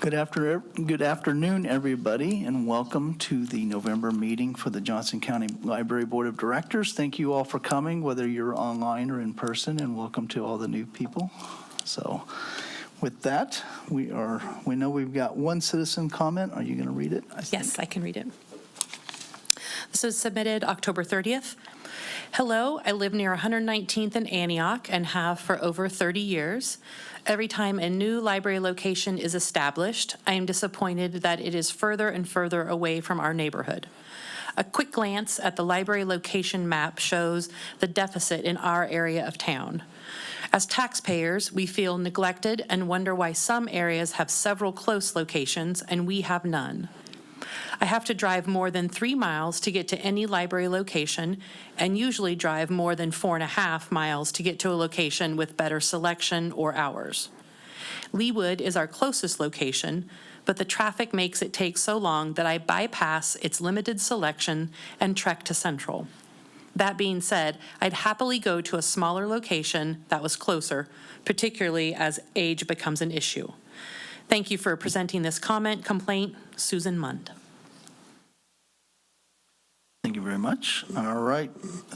Good afternoon, everybody, and welcome to the November meeting for the Johnson County Library Board of Directors. Thank you all for coming, whether you're online or in person, and welcome to all the new people. So with that, we know we've got one citizen comment. Are you going to read it? Yes, I can read it. This was submitted October 30th. Hello, I live near 119th and Antioch and have for over 30 years. Every time a new library location is established, I am disappointed that it is further and further away from our neighborhood. A quick glance at the library location map shows the deficit in our area of town. As taxpayers, we feel neglected and wonder why some areas have several close locations and we have none. I have to drive more than 3 miles to get to any library location and usually drive more than 4.5 miles to get to a location with better selection or hours. Leawood is our closest location, but the traffic makes it take so long that I bypass its limited selection and trek to Central. That being said, I'd happily go to a smaller location that was closer, particularly as age becomes an issue. Thank you for presenting this complaint, Susan Mund. Thank you very much. All right,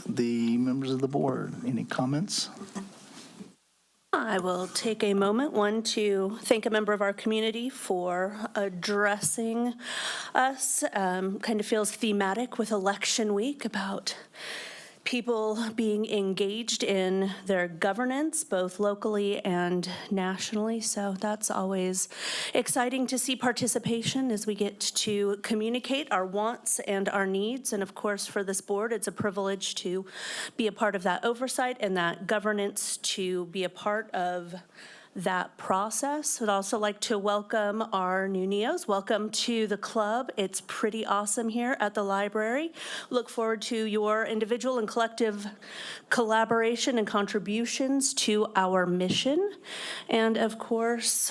the members of the board, any comments? I will take a moment, to thank a member of our community for addressing us. Kind of feels thematic with election week about people being engaged in their governance, both locally and nationally. So that's always exciting to see participation as we get to communicate our wants and our needs. And of course, for this board, it's a privilege to be a part of that oversight and that governance, to be a part of that process. I'd also like to welcome our new NEOs. Welcome to the club. It's pretty awesome here at the library. Look forward to your individual and collective collaboration and contributions to our mission. And of course,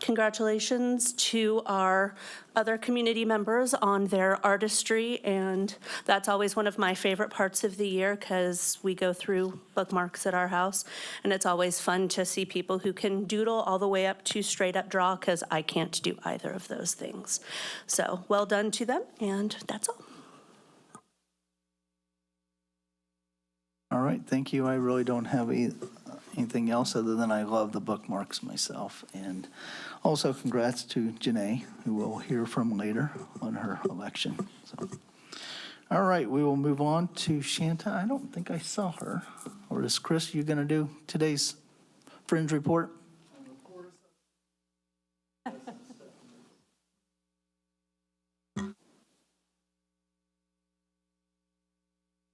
congratulations to our other community members on their artistry, and that's always one of my favorite parts of the year because we go through bookmarks at our house, and it's always fun to see people who can doodle all the way up to straight up draw, because I can't do either of those things. So well done to them, and that's all. All right, thank you. I really don't have anything else other than I love the bookmarks myself. And also congrats to Janae, who we'll hear from later on her election. So, all right, we will move on to Shanta. I don't think I saw her. Or is Chris, you going to do today's Friends report?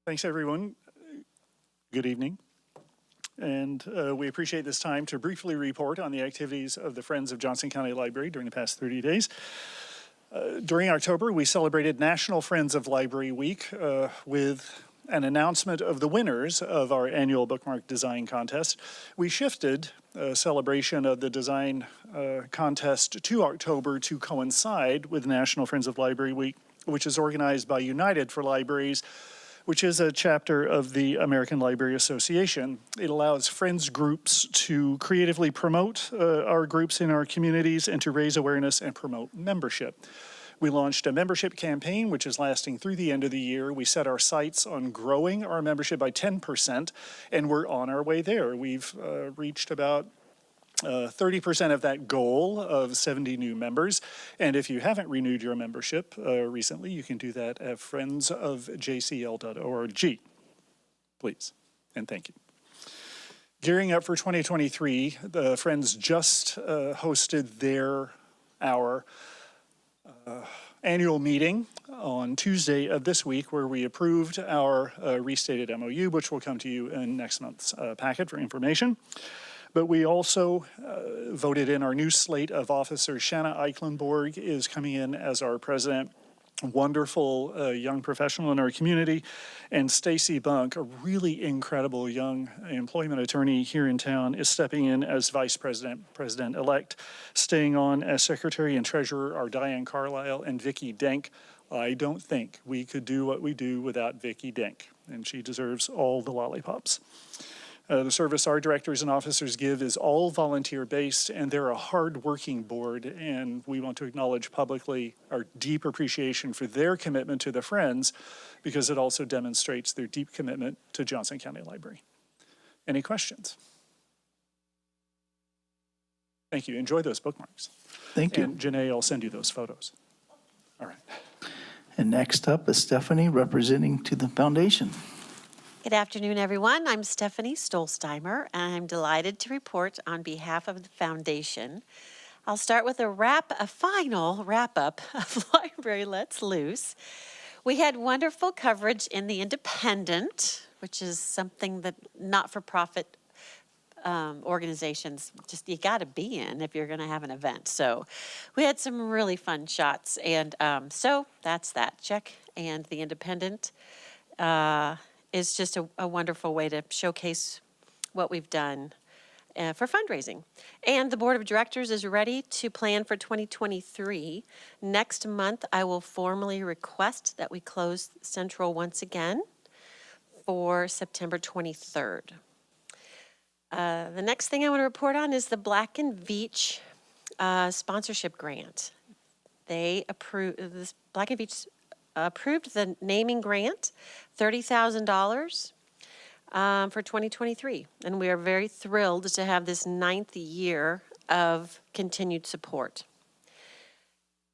Thanks, everyone. Good evening. And we appreciate this time to briefly report on the activities of the Friends of Johnson County Library during the past 30 days. During October, we celebrated National Friends of Library Week with an announcement of the winners of our annual bookmark design contest. We shifted celebration of the design contest to October to coincide with National Friends of Library Week, which is organized by United for Libraries, which is a chapter of the American Library Association. It allows friends groups to creatively promote our groups in our communities and to raise awareness and promote membership. We launched a membership campaign, which is lasting through the end of the year. We set our sights on growing our membership by 10%, and we're on our way there. We've reached about 30% of that goal of 70 new members. And if you haven't renewed your membership recently, you can do that at friendsofjcl.org. Please, and thank you. Gearing up for 2023, the Friends just hosted our annual meeting on Tuesday of this week, where we approved our restated MOU, which will come to you in next month's packet for information. But we also voted in our new slate of officers. Shanna Eichenborg is coming in as our president, wonderful young professional in our community, and Stacy Bunk, a really incredible young employment attorney here in town, is stepping in as vice president, president-elect. Staying on as secretary and treasurer are Diane Carlisle and Vicki Denk. I don't think we could do what we do without Vicki Denk, and she deserves all the lollipops. The service our directors and officers give is all volunteer-based, and they're a hard-working board, and we want to acknowledge publicly our deep appreciation for their commitment to the Friends, because it also demonstrates their deep commitment to Johnson County Library. Any questions? Thank you. Enjoy those bookmarks. Thank you. And Janae, I'll send you those photos. All right. And next up is Stephanie, representing to the foundation. Good afternoon, everyone. I'm Stephanie Stolzheimer, and I'm delighted to report on behalf of the foundation. I'll start with a final wrap-up of Library Let's Loose. We had wonderful coverage in The Independent, which is something that not-for-profit organizations you got to be in if you're going to have an event. So we had some really fun shots, and so that's that. Check. And The Independent is just a wonderful way to showcase what we've done for fundraising. And the board of directors is ready to plan for 2023. Next month, I will formally request that we close Central once again for September 23rd. The next thing I want to report on is the Black and Veatch sponsorship grant. Black and Veatch approved the naming grant, $30,000 for 2023. And we are very thrilled to have this 9th year of continued support.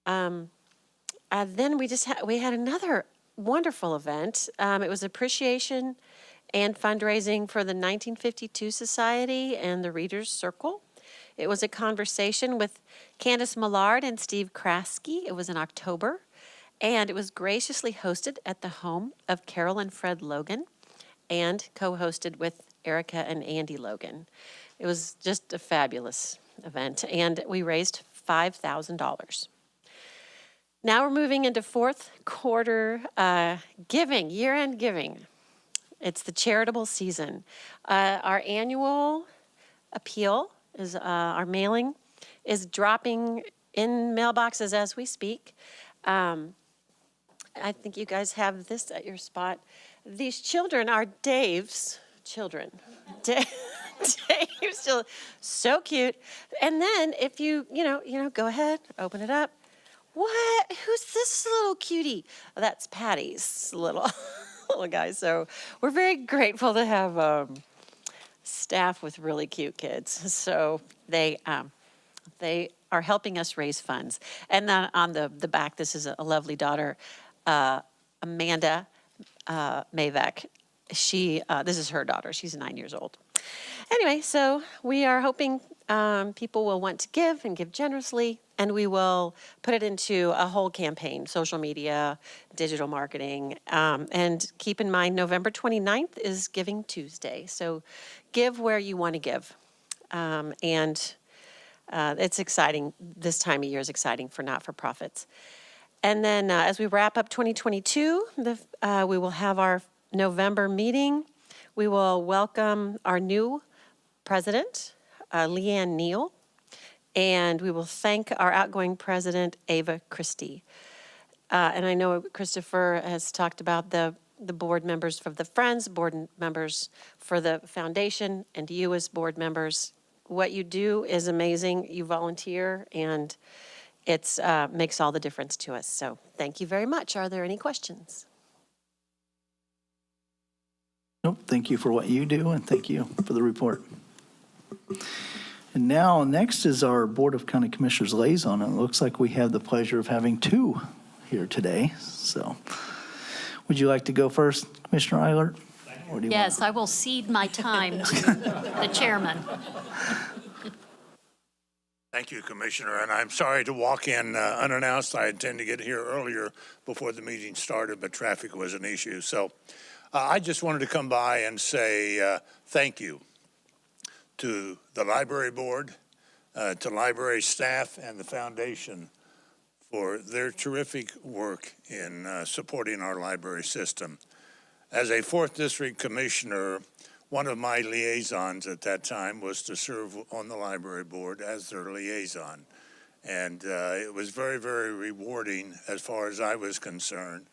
Then we had another wonderful event. It was appreciation and fundraising for the 1952 Society and the Reader's Circle. It was a conversation with Candace Millard and Steve Kraske. It was in October, and it was graciously hosted at the home of Carol and Fred Logan and co-hosted with Erica and Andy Logan. It was just a fabulous event, and we raised $5,000. Now we're moving into fourth quarter giving, year-end giving. It's the charitable season. Our annual appeal is our mailing is dropping in mailboxes as we speak. I think you guys have this at your spot. These children are Dave's children. Dave's children, so cute. And then if you go ahead, open it up. What? Who's this little cutie? Oh, that's Patty's little guy. So we're very grateful to have staff with really cute kids. So they are helping us raise funds. And then on the back, this is a lovely daughter, Amanda Mavek. This is her daughter. She's 9 years old. Anyway, so we are hoping people will want to give and give generously, and we will put it into a whole campaign, social media, digital marketing. And keep in mind, November 29th is Giving Tuesday. So give where you want to give. It's exciting. This time of year is exciting for not-for-profits. And then as we wrap up 2022, we will have our November meeting. We will welcome our new president, Leanne Neal, and we will thank our outgoing president, Ava Christie. And I know Christopher has talked about the board members for the Friends, board members for the foundation, and you as board members. What you do is amazing. You volunteer, and it makes all the difference to us. So thank you very much. Are there any questions? Nope, thank you for what you do, and thank you for the report. And now, next is our Board of County Commissioners liaison, and it looks like we have the pleasure of having two here today. So, would you like to go first, Commissioner Eilert? Or do you Yes, I will cede my time to the chairman. Thank you, Commissioner, and I'm sorry to walk in unannounced. I intend to get here earlier before the meeting started, but traffic was an issue. So I just wanted to come by and say thank you to the library board, to library staff, and the foundation for their terrific work in supporting our library system. As a 4th District Commissioner, one of my liaisons at that time was to serve on the library board as their liaison. And it was very, very rewarding, as far as I was concerned,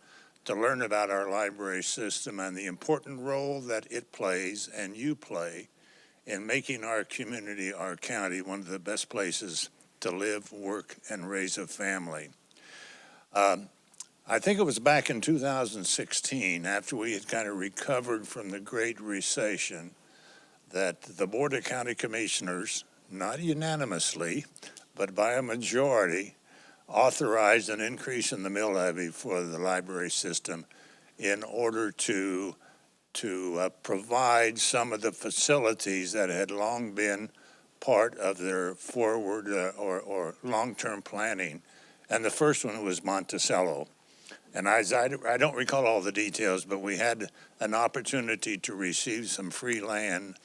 to learn about our library system and the important role that it plays and you play in making our community, our county, one of the best places to live, work, and raise a family. I think it was back in 2016, after we had kind of recovered from the Great Recession, that the Board of County Commissioners, not unanimously, but by a majority, authorized an increase in the mill levy for the library system in order to provide some of the facilities that had long been part of their forward or long-term planning. And the first one was Monticello. And I don't recall all the details, but we had an opportunity to receive some free land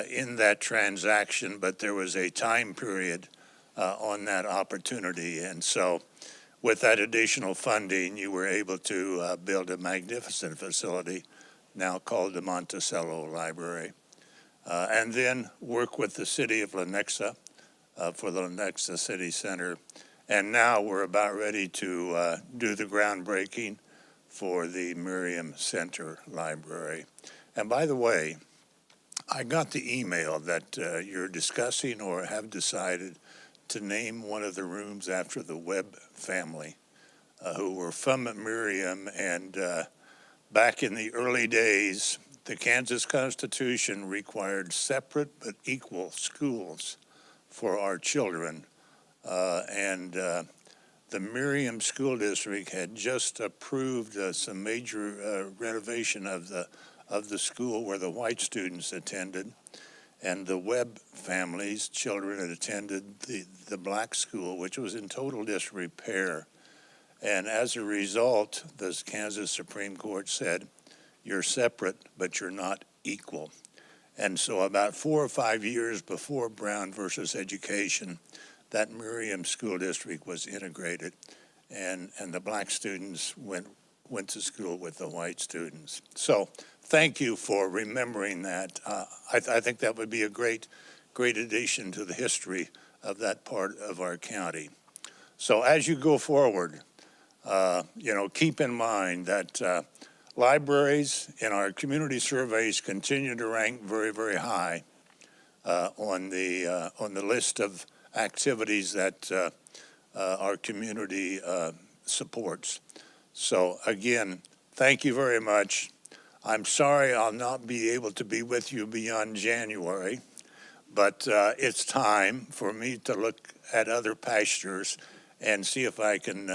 in that transaction, but there was a time period on that opportunity. And so with that additional funding, you were able to build a magnificent facility now called the Monticello Library. And then work with the city of Lenexa for the Lenexa City Center. And now we're about ready to do the groundbreaking for the Miriam Center Library. And by the way, I got the email that you're discussing or have decided to name one of the rooms after the Webb family, who were from Miriam. And back in the early days, the Kansas Constitution required separate but equal schools for our children. And the Miriam School District had just approved some major renovation of the school where the white students attended, and the Webb family's children had attended the black school, which was in total disrepair. And as a result, the Kansas Supreme Court said, you're separate, but you're not equal. And so about 4 or 5 years before Brown versus Education, that Miriam School District was integrated, and the black students went to school with the white students. So thank you for remembering that. I think that would be a great addition to the history of that part of our county. So as you go forward, keep in mind that libraries in our community surveys continue to rank very, very high on the list of activities that our community supports. So again, thank you very much. I'm sorry I'll not be able to be with you beyond January, but it's time for me to look at other pastures and see if I can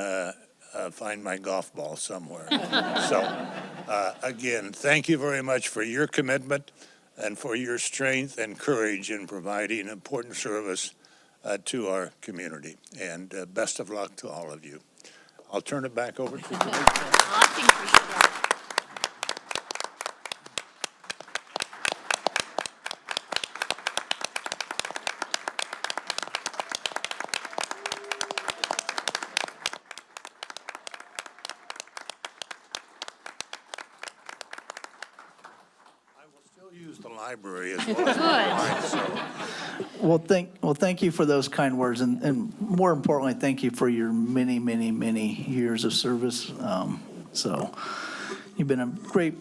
find my golf ball somewhere. So again, thank you very much for your commitment and for your strength and courage in providing important service to our community. And best of luck to all of you. I'll turn it back over to the Commissioner. I think we should. I will still use the library as well. Good. Well, thank you for those kind words, and more importantly, thank you for your many, many, many years of service. So you've been a great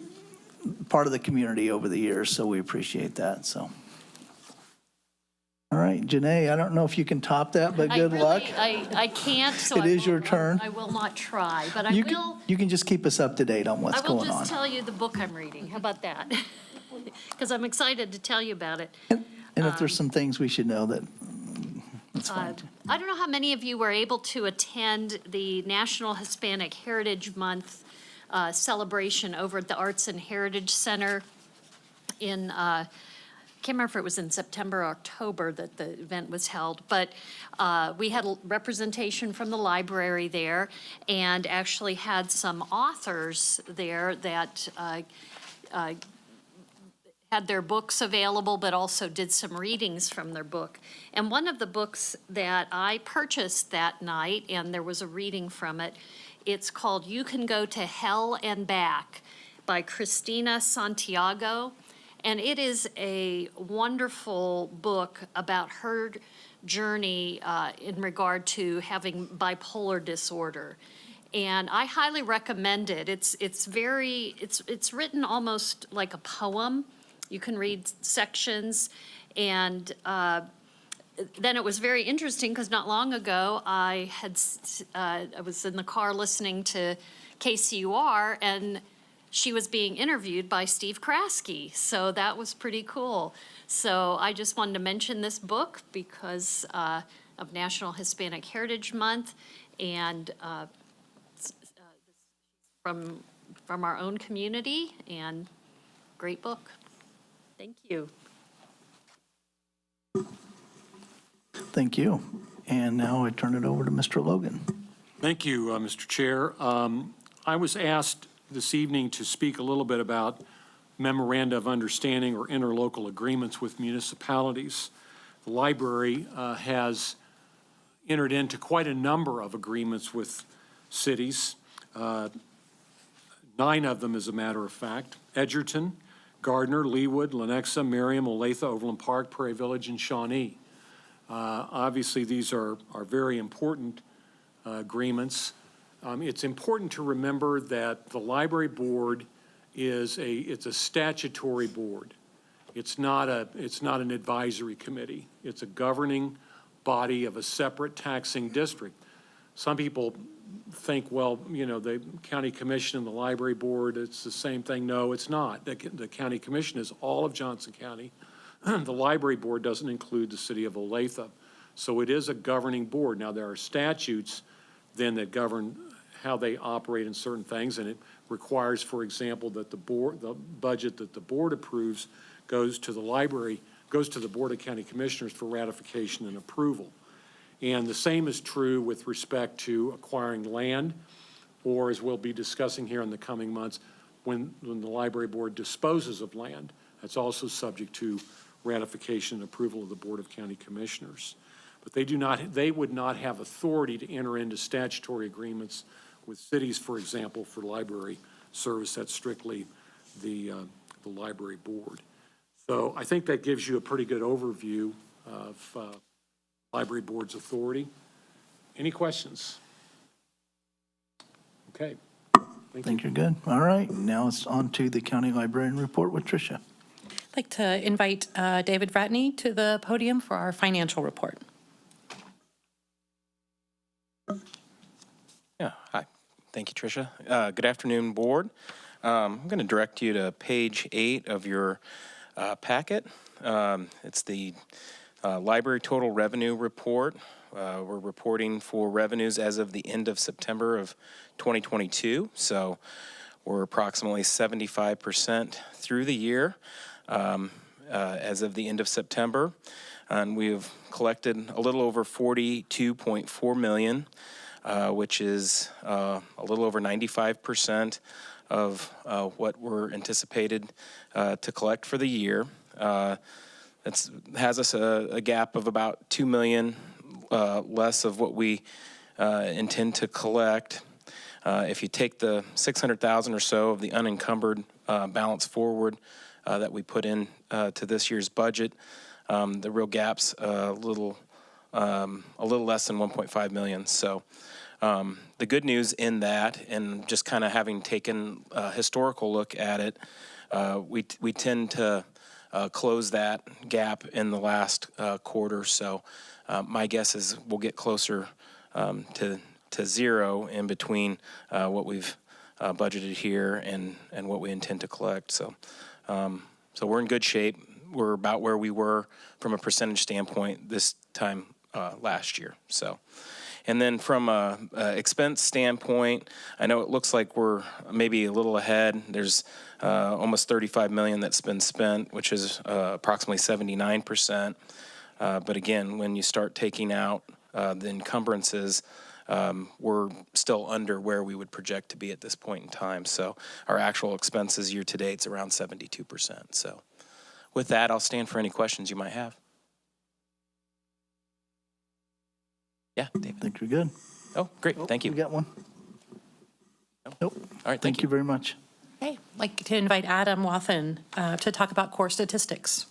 part of the community over the years, so we appreciate that. So, all right, Janae, I don't know if you can top that, but good luck. I can't, so It is your turn. I will not try, but I You will. you can just keep us up to date on what's I will going on. just tell you the book I'm reading. How about that? Because I'm excited to tell you about it. And if there's some things we should know, that's fine. I don't know how many of you were able to attend the National Hispanic Heritage Month celebration over at the Arts and Heritage Center in, I can't remember if it was in September or October that the event was held, but we had representation from the library there and actually had some authors there that had their books available, but also did some readings from their book. And one of the books that I purchased that night, and there was a reading from it, it's called You Can Go to Hell and Back by Christina Santiago. And it is a wonderful book about her journey in regard to having bipolar disorder. And I highly recommend it. It's written almost like a poem. You can read sections, and then it was very interesting because not long ago I was in the car listening to KCUR, and she was being interviewed by Steve Kraske. So that was pretty cool. So I just wanted to mention this book because of National Hispanic Heritage Month, and from our own community, and great book. Thank you. Thank you. And now I turn it over to Mr. Logan. Thank you, Mr. Chair. I was asked this evening to speak a little bit about memoranda of understanding or interlocal agreements with municipalities. The library has entered into quite a number of agreements with cities, 9 of them as a matter of fact: Edgerton, Gardner, Leawood, Lenexa, Merriam, Olathe, Overland Park, Prairie Village, and Shawnee. Obviously, these are very important agreements. It's important to remember that the library board it's a statutory board. It's not an advisory committee. It's a governing body of a separate taxing district. Some people think, well, you know, the county commission and the library board, it's the same thing. No, it's not. The county commission is all of Johnson County. The library board doesn't include the city of Olathe. So it is a governing board. Now, there are statutes then that govern how they operate in certain things, and it requires, for example, that the budget that the board approves goes to the Board of County Commissioners for ratification and approval. And the same is true with respect to acquiring land, or as we'll be discussing here in the coming months, when the library board disposes of land. That's also subject to ratification and approval of the Board of County Commissioners. But they would not have authority to enter into statutory agreements with cities, for example, for library service. That's strictly the library board. So I think that gives you a pretty good overview of library board's authority. Any questions? Okay. I think you're good. All right, now it's on to the county librarian report with Tricia. I'd like to invite David Vratney to the podium for our financial report. Yeah, hi. Thank you, Tricia. Good afternoon, board. I'm going to direct you to page 8 of your packet. It's the library total revenue report. We're reporting for revenues as of the end of September of 2022. So we're approximately 75% through the year as of the end of September. And we've collected a little over $42.4 million, which is a little over 95% of what we're anticipated to collect for the year. That has us a gap of about $2 million less of what we intend to collect. If you take the $600,000 or so of the unencumbered balance forward that we put in to this year's budget, the real gap's a little less than $1.5 million. So the good news in that, and just kind of having taken a historical look at it, we tend to close that gap in the last quarter. So my guess is we'll get closer to zero in between what we've budgeted here and what we intend to collect. So we're in good shape. We're about where we were from a percentage standpoint this time last year. So. And then from a expense standpoint, I know it looks like we're maybe a little ahead. There's almost $35 million that's been spent, which is approximately 79%. But again, when you start taking out the encumbrances, we're still under where we would project to be at this point in time. So our actual expenses year to date is around 72%. So with that, I'll stand for any questions you might have. Yeah, David. I think you're good. Oh, great. Thank you. You got one? Nope. All right, Thank you very much. Okay, I'd like to invite Adam Wathen to talk about core statistics.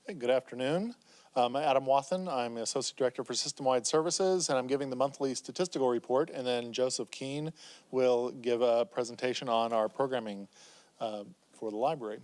Hey, good afternoon. I'm Adam Wathen. I'm Associate Director for System-Wide Services, and I'm giving the monthly statistical report, and then Joseph Keene will give a presentation on our programming for the library.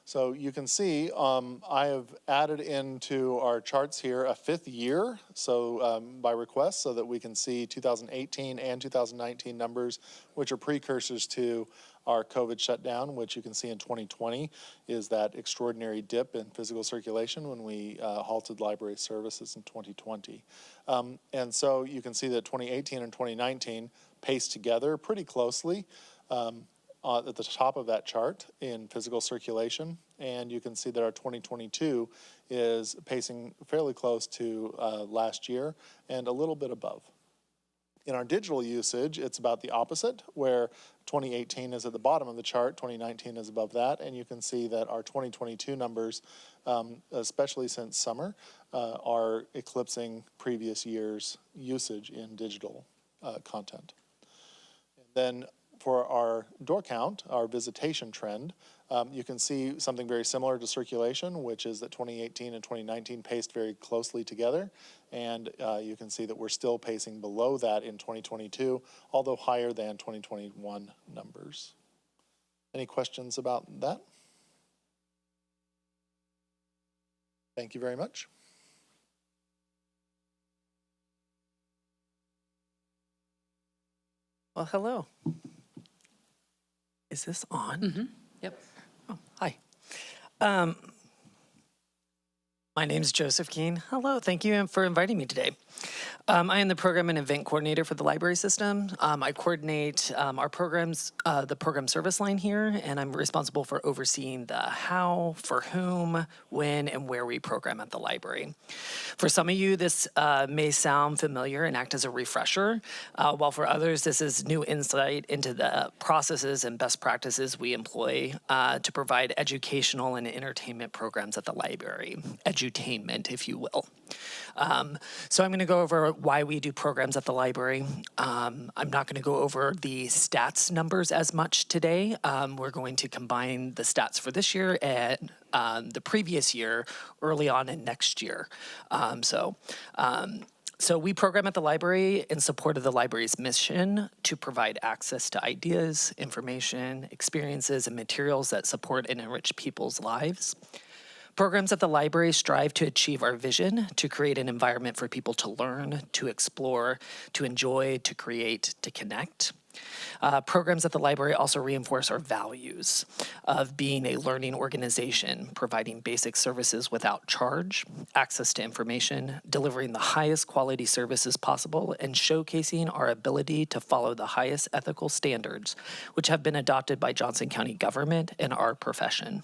So you can see I have added into our charts here a 5th year, so by request, so that we can see 2018 and 2019 numbers, which are precursors to our COVID shutdown, which you can see in 2020 is that extraordinary dip in physical circulation when we halted library services in 2020. And so you can see that 2018 and 2019 paced together pretty closely. At the top of that chart in physical circulation, and you can see that our 2022 is pacing fairly close to last year and a little bit above. In our digital usage, it's about the opposite, where 2018 is at the bottom of the chart, 2019 is above that, and you can see that our 2022 numbers, especially since summer, are eclipsing previous years' usage in digital content. And then for our door count, our visitation trend, you can see something very similar to circulation, which is that 2018 and 2019 paced very closely together. And you can see that we're still pacing below that in 2022, although higher than 2021 numbers. Any questions about that? Thank you very much. Well, hello. Is this on? Yep. Oh, hi. My name is Joseph Keene. Hello, thank you for inviting me today. I am the program and event coordinator for the library system. I coordinate our programs, the program service line here, and I'm responsible for overseeing the how, for whom, when, and where we program at the library. For some of you, this may sound familiar and act as a refresher, while for others, this is new insight into the processes and best practices we employ to provide educational and entertainment programs at the library. Edutainment, if you will. So I'm going to go over why we do programs at the library. I'm not going to go over the stats numbers as much today. We're going to combine the stats for this year and the previous year early on in next year. So we program at the library in support of the library's mission to provide access to ideas, information, experiences, and materials that support and enrich people's lives. Programs at the library strive to achieve our vision, to create an environment for people to learn, to explore, to enjoy, to create, to connect. Programs at the library also reinforce our values of being a learning organization, providing basic services without charge, access to information, delivering the highest quality services possible, and showcasing our ability to follow the highest ethical standards, which have been adopted by Johnson County government and our profession.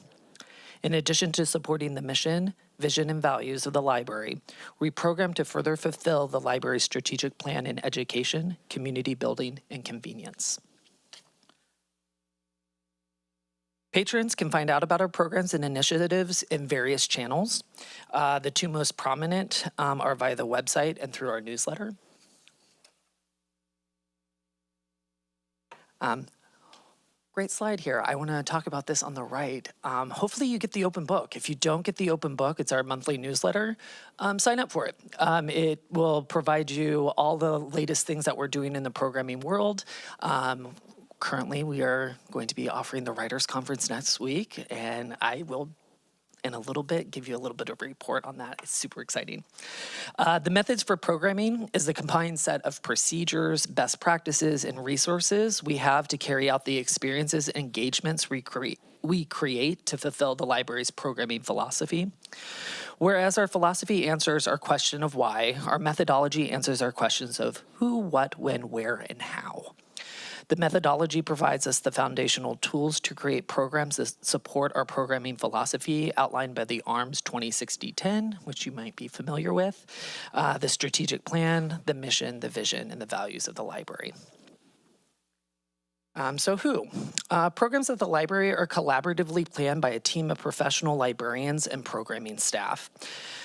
In addition to supporting the mission, vision, and values of the library, we program to further fulfill the library's strategic plan in education, community building, and convenience. Patrons can find out about our programs and initiatives in various channels. The two most prominent are via the website and through our newsletter. Great slide here. I want to talk about this on the right. Hopefully you get the open book. If you don't get the open book, it's our monthly newsletter. Sign up for it. It will provide you all the latest things that we're doing in the programming world. Currently, we are going to be offering the Writers' Conference next week, and I will in a little bit give you a little bit of a report on that. It's super exciting. The methods for programming is the combined set of procedures, best practices, and resources we have to carry out the experiences and engagements we create to fulfill the library's programming philosophy. Whereas our philosophy answers our question of why, our methodology answers our questions of who, what, when, where, and how. The methodology provides us the foundational tools to create programs that support our programming philosophy outlined by the ARMS 2060-10, which you might be familiar with, the strategic plan, the mission, the vision, and the values of the library. So who? Programs at the library are collaboratively planned by a team of professional librarians and programming staff.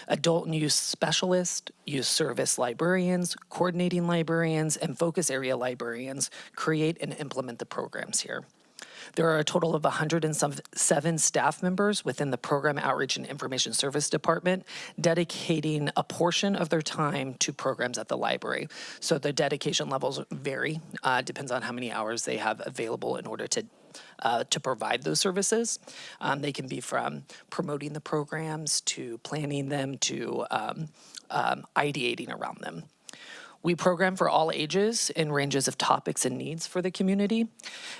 Adult and youth specialists, youth service librarians, coordinating librarians, and focus area librarians create and implement the programs here. There are a total of 107 staff members within the Program Outreach and Information Service Department dedicating a portion of their time to programs at the library. So the dedication levels vary, depends on how many hours they have available in order to provide those services. They can be from promoting the programs to planning them to ideating around them. We program for all ages in ranges of topics and needs for the community.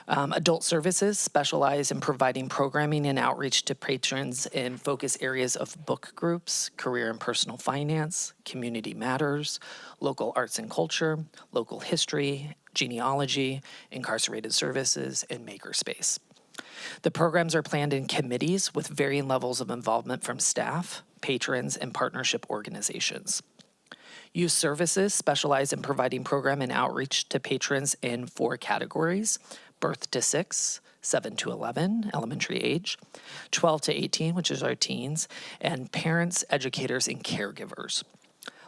Adult services specialize in providing programming and outreach to patrons in focus areas of book groups, career and personal finance, community matters, local arts and culture, local history, genealogy, incarcerated services, and makerspace. The programs are planned in committees with varying levels of involvement from staff, patrons, and partnership organizations. Youth Services specialize in providing program and outreach to patrons in 4 categories: birth to 6, 7 to 11, elementary age, 12 to 18, which is our teens, and parents, educators, and caregivers.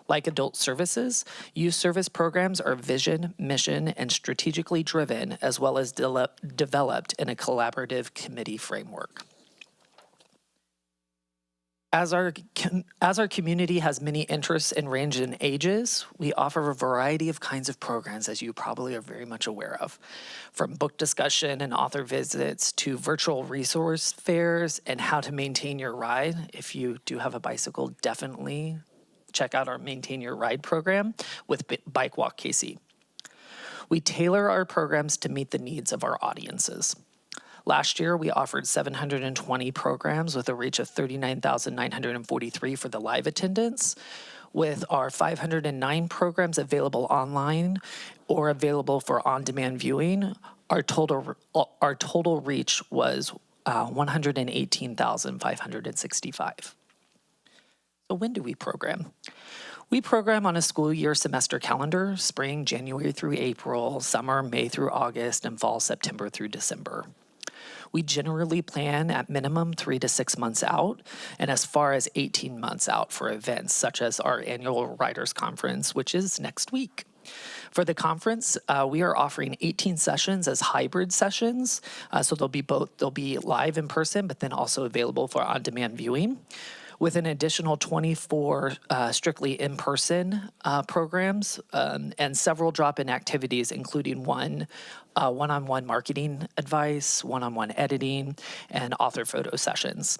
Like Adult Services, youth service programs are vision, mission, and strategically driven, as well as developed in a collaborative committee framework. As our community has many interests and range in ages, we offer a variety of kinds of programs, as you probably are very much aware of, from book discussion and author visits to virtual resource fairs and how to maintain your ride. If you do have a bicycle, definitely check out our Maintain Your Ride program with Bike Walk KC. We tailor our programs to meet the needs of our audiences. Last year, we offered 720 programs with a reach of 39,943 for the live attendance. With our 509 programs available online or available for on-demand viewing, our total reach was 118,565. So when do we program? We program on a school year semester calendar: spring, January through April, summer, May through August, and fall, September through December. We generally plan at minimum 3 to 6 months out, and as far as 18 months out for events such as our annual Writers Conference, which is next week. For the conference, we are offering 18 sessions as hybrid sessions. So they'll be live in person, but then also available for on-demand viewing, with an additional 24 strictly in-person programs and several drop-in activities, including one-on-one marketing advice, one-on-one editing, and author photo sessions.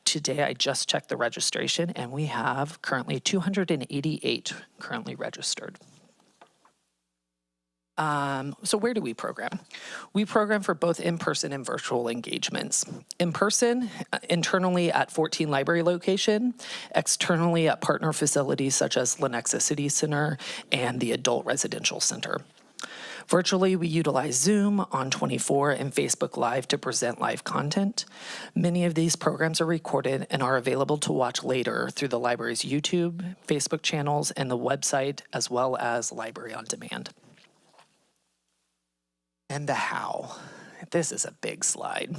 Today, I just checked the registration, and we have currently 288 currently registered. So where do we program? We program for both in-person and virtual engagements. In person, internally at 14 library location, externally at partner facilities such as Lenexa City Center and the Adult Residential Center. Virtually, we utilize Zoom, On24, and Facebook Live to present live content. Many of these programs are recorded and are available to watch later through the library's YouTube, Facebook channels, and the website, as well as Library on Demand. And the how. This is a big slide.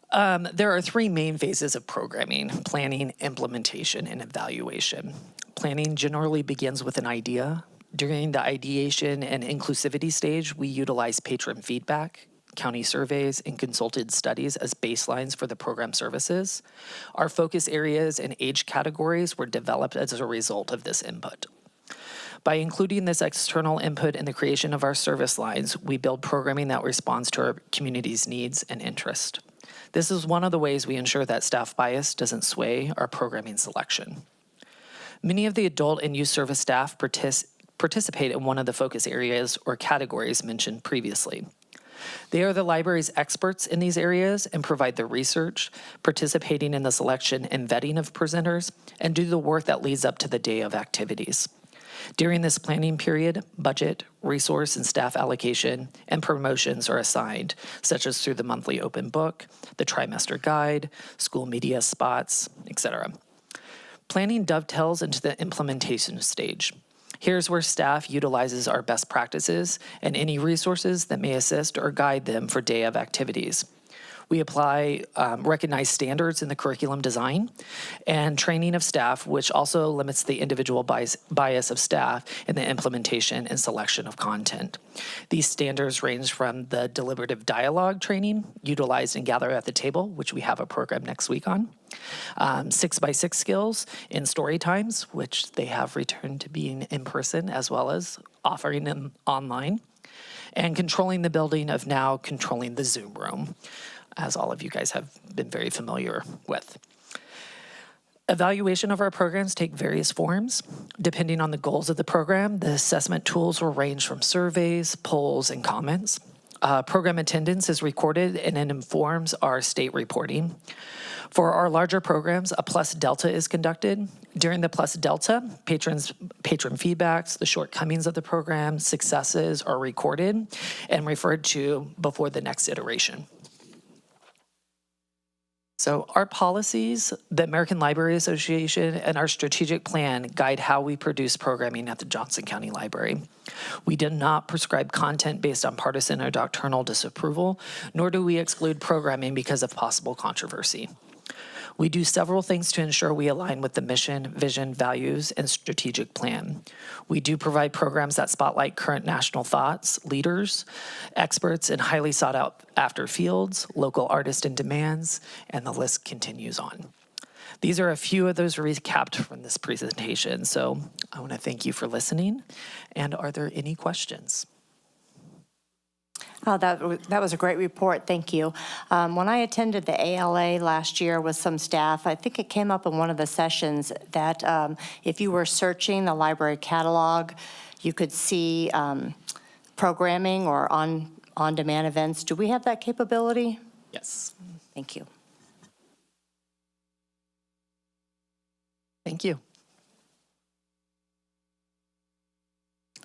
There are 3 main phases of programming: planning, implementation, and evaluation. Planning generally begins with an idea. During the ideation and inclusivity stage, we utilize patron feedback, county surveys, and consulted studies as baselines for the program services. Our focus areas and age categories were developed as a result of this input. By including this external input in the creation of our service lines, we build programming that responds to our community's needs and interest. This is one of the ways we ensure that staff bias doesn't sway our programming selection. Many of the adult and youth service staff participate in one of the focus areas or categories mentioned previously. They are the library's experts in these areas and provide the research, participating in the selection and vetting of presenters, and do the work that leads up to the day of activities. During this planning period, budget, resource, and staff allocation and promotions are assigned, such as through the monthly open book, the trimester guide, school media spots, etc. Planning dovetails into the implementation stage. Here's where staff utilizes our best practices and any resources that may assist or guide them for day of activities. We apply recognized standards in the curriculum design and training of staff, which also limits the individual bias of staff in the implementation and selection of content. These standards range from the deliberative dialogue training utilized in Gather at the Table, which we have a program next week on, 6x6 skills in story times, which they have returned to being in person as well as offering them online, and controlling the building of now controlling the Zoom room, as all of you guys have been very familiar with. Evaluation of our programs take various forms. Depending on the goals of the program, the assessment tools will range from surveys, polls, and comments. Program attendance is recorded and it informs our state reporting. For our larger programs, a Plus Delta is conducted. During the Plus Delta, patron feedbacks, the shortcomings of the program, successes are recorded and referred to before the next iteration. So our policies, the American Library Association, and our strategic plan guide how we produce programming at the Johnson County Library. We do not prescribe content based on partisan or doctrinal disapproval, nor do we exclude programming because of possible controversy. We do several things to ensure we align with the mission, vision, values, and strategic plan. We do provide programs that spotlight current national thoughts, leaders, experts in highly sought after fields, local artists and demands, and the list continues on. These are a few of those recapped from this presentation. So I want to thank you for listening. And are there any questions? Oh, that was a great report. Thank you. When I attended the ALA last year with some staff, I think it came up in one of the sessions that if you were searching the library catalog, you could see programming or on-demand events. Do we have that capability? Yes. Thank you. Thank you.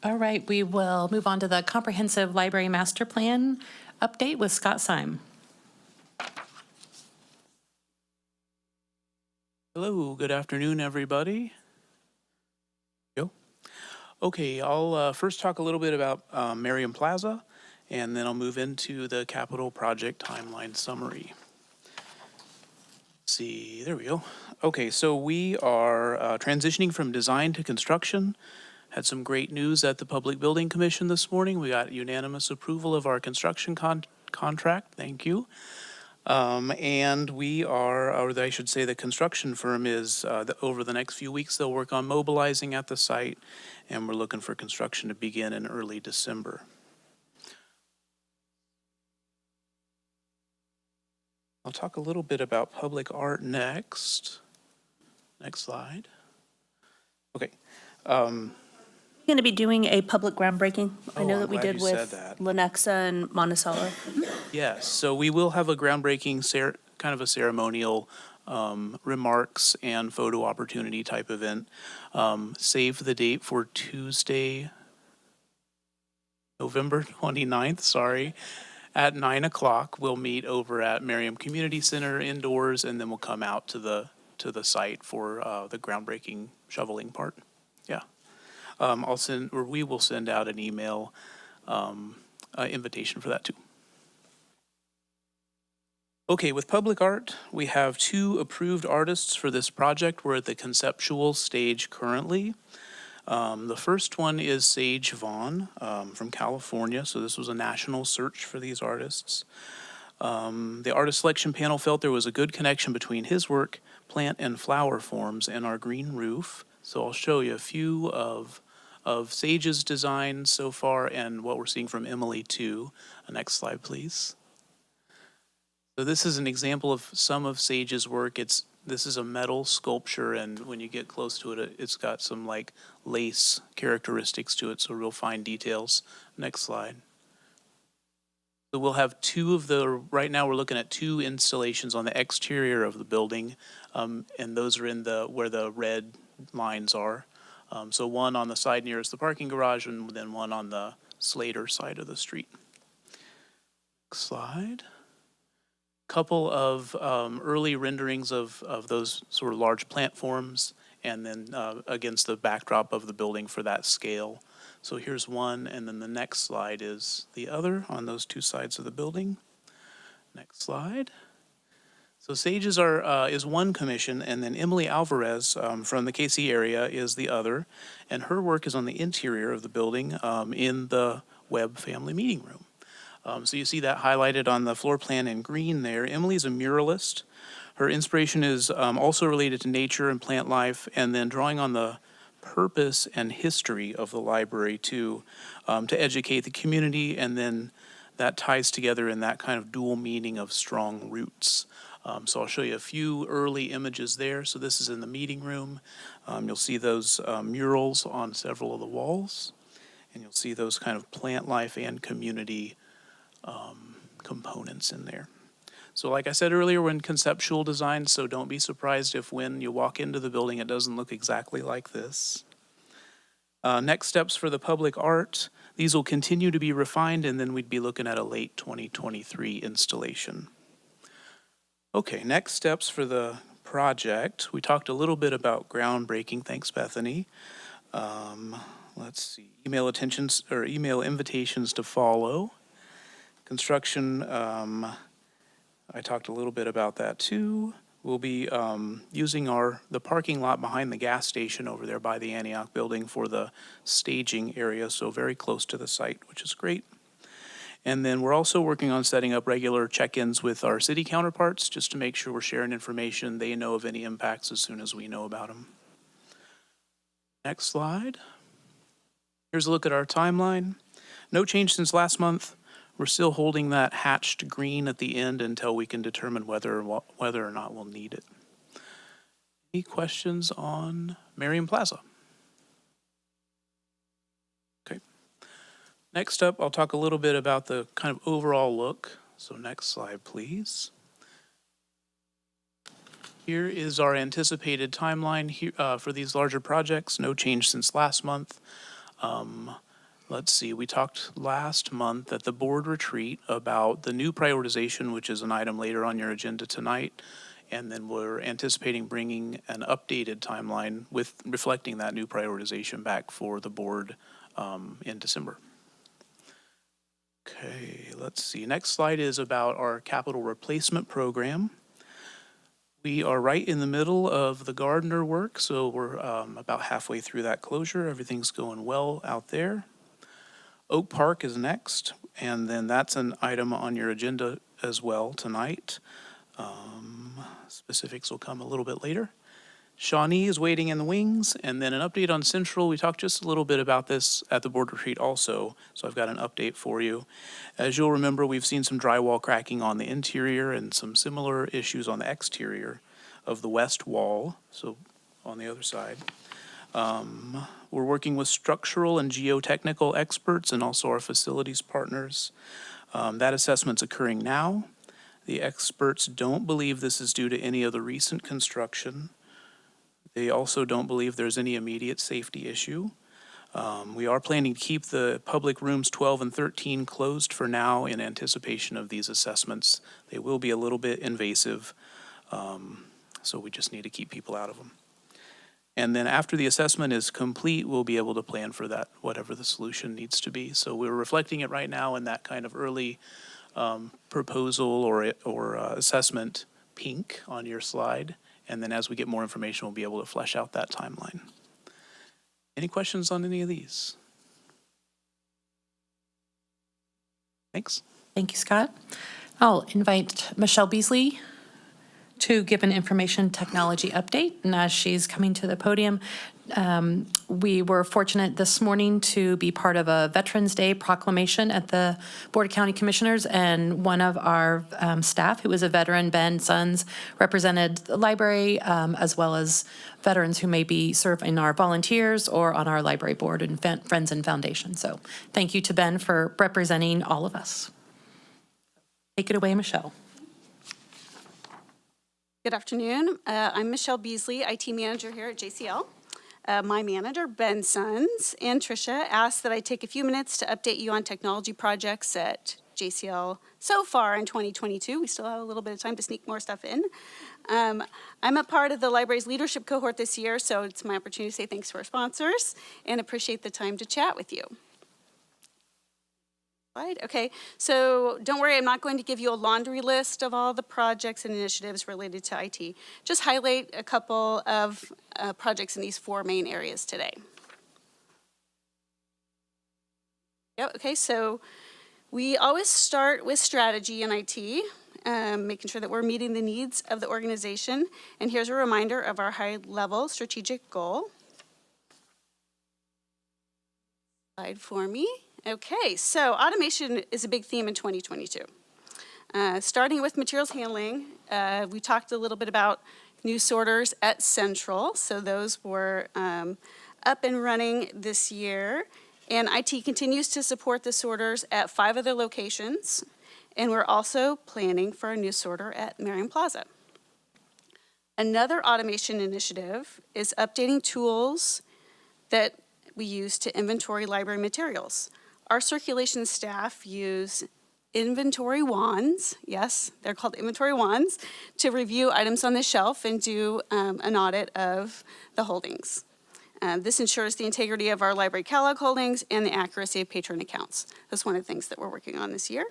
All right, we will move on to the Comprehensive Library Master Plan update with Scott Syme. Hello, good afternoon, everybody. Okay, I'll first talk a little bit about Merriam Plaza, and then I'll move into the capital project timeline summary. Let's see, there we go. Okay, so we are transitioning from design to construction. Had some great news at the Public Building Commission this morning. We got unanimous approval of our construction contract. Thank you. And we are, or I should say the construction firm is, over the next few weeks, they'll work on mobilizing at the site, and we're looking for construction to begin in early December. I'll talk a little bit about public art next. Next slide. Okay. Going to be doing a public groundbreaking. I know I'm that we glad did you with said that. Lenexa and Monticello. Yes, so we will have a groundbreaking, kind of a ceremonial remarks and photo opportunity type event. Save the date for Tuesday, November 29th, at 9 o'clock. We'll meet over at Merriam Community Center indoors, and then we'll come out to the site for the groundbreaking shoveling part. Yeah. We will send out an email invitation for that too. Okay, with public art, we have 2 approved artists for this project. We're at the conceptual stage currently. The first one is Sage Vaughn from California. So this was a national search for these artists. The artist selection panel felt there was a good connection between his work, plant and flower forms, and our green roof. So I'll show you a few of Sage's designs so far and what we're seeing from Emily too. Next slide, please. So this is an example of some of Sage's work. This is a metal sculpture, and when you get close to it, it's got some like lace characteristics to it, so real fine details. Next slide. So we'll have right now we're looking at 2 installations on the exterior of the building, and those are where the red lines are. So one on the side nearest the parking garage, and then one on the Slater side of the street. Next slide. Couple of early renderings of those sort of large plant forms, and then against the backdrop of the building for that scale. So here's one, and then the next slide is the other on those 2 sides of the building. Next slide. So SAGE is one commission, and then Emily Alvarez from the KC area is the other, and her work is on the interior of the building in the Webb Family Meeting Room. So you see that highlighted on the floor plan in green there. Emily's a muralist. Her inspiration is also related to nature and plant life, and then drawing on the purpose and history of the library to educate the community, and then that ties together in that kind of dual meaning of strong roots. So I'll show you a few early images there. So this is in the meeting room. You'll see those murals on several of the walls, and you'll see those kind of plant life and community components in there. So like I said earlier, we're in conceptual design, so don't be surprised if when you walk into the building, it doesn't look exactly like this. Next steps for the public art. These will continue to be refined, and then we'd be looking at a late 2023 installation. Okay, next steps for the project. We talked a little bit about groundbreaking. Thanks, Bethany. Let's see, email invitations to follow. Construction, I talked a little bit about that too. We'll be using the parking lot behind the gas station over there by the Antioch building for the staging area, so very close to the site, which is great. And then we're also working on setting up regular check-ins with our city counterparts just to make sure we're sharing information. They know of any impacts as soon as we know about them. Next slide. Here's a look at our timeline. No change since last month. We're still holding that hatched green at the end until we can determine whether or not we'll need it. Any questions on Merriam Plaza? Okay. Next up, I'll talk a little bit about the kind of overall look. So next slide, please. Here is our anticipated timeline here, for these larger projects. No change since last month. Let's see, we talked last month at the board retreat about the new prioritization, which is an item later on your agenda tonight. And then we're anticipating bringing an updated timeline with reflecting that new prioritization back for the board in December. Okay, let's see. Next slide is about our capital replacement program. We are right in the middle of the Gardner work, so we're about halfway through that closure. Everything's going well out there. Oak Park is next, and then that's an item on your agenda as well tonight. Specifics will come a little bit later. Shawnee is waiting in the wings, and then an update on Central. We talked just a little bit about this at the board retreat also, so I've got an update for you. As you'll remember, we've seen some drywall cracking on the interior and some similar issues on the exterior of the west wall, so on the other side. We're working with structural and geotechnical experts and also our facilities partners. That assessment's occurring now. The experts don't believe this is due to any of the recent construction. They also don't believe there's any immediate safety issue. We are planning to keep the public rooms 12 and 13 closed for now in anticipation of these assessments. They will be a little bit invasive, so we just need to keep people out of them. And then after the assessment is complete, we'll be able to plan for that, whatever the solution needs to be. So we're reflecting it right now in that kind of early proposal or assessment pink on your slide. And then as we get more information, we'll be able to flesh out that timeline. Any questions on any of these? Thanks. Thank you, Scott. I'll invite Michelle Beasley to give an information technology update. And as she's coming to the podium, we were fortunate this morning to be part of a Veterans Day proclamation at the Board of County Commissioners, and one of our staff, who is a veteran, Ben Sons, represented the library, as well as veterans who may be serving our volunteers or on our library board and Friends and Foundation. So thank you to Ben for representing all of us. Take it away, Michelle. Good afternoon. I'm Michelle Beasley, IT manager here at JCL. My manager, Ben Sons, and Tricia asked that I take a few minutes to update you on technology projects at JCL so far in 2022. We still have a little bit of time to sneak more stuff in. I'm a part of the library's leadership cohort this year, so it's my opportunity to say thanks to our sponsors and appreciate the time to chat with you. Slide. Okay, so don't worry, I'm not going to give you a laundry list of all the projects and initiatives related to IT. Just highlight a couple of projects in these 4 main areas today. Yep, okay, so we always start with strategy in IT, making sure that we're meeting the needs of the organization. And here's a reminder of our high-level strategic goal. Slide for me. Okay, so automation is a big theme in 2022. Starting with materials handling, we talked a little bit about new sorters at Central. So those were up and running this year. And IT continues to support the sorters at 5 other locations. And we're also planning for a new sorter at Marion Plaza. Another automation initiative is updating tools that we use to inventory library materials. Our circulation staff use inventory wands, yes, they're called inventory wands, to review items on the shelf and do an audit of the holdings. This ensures the integrity of our library catalog holdings and the accuracy of patron accounts. That's one of the things that we're working on this year.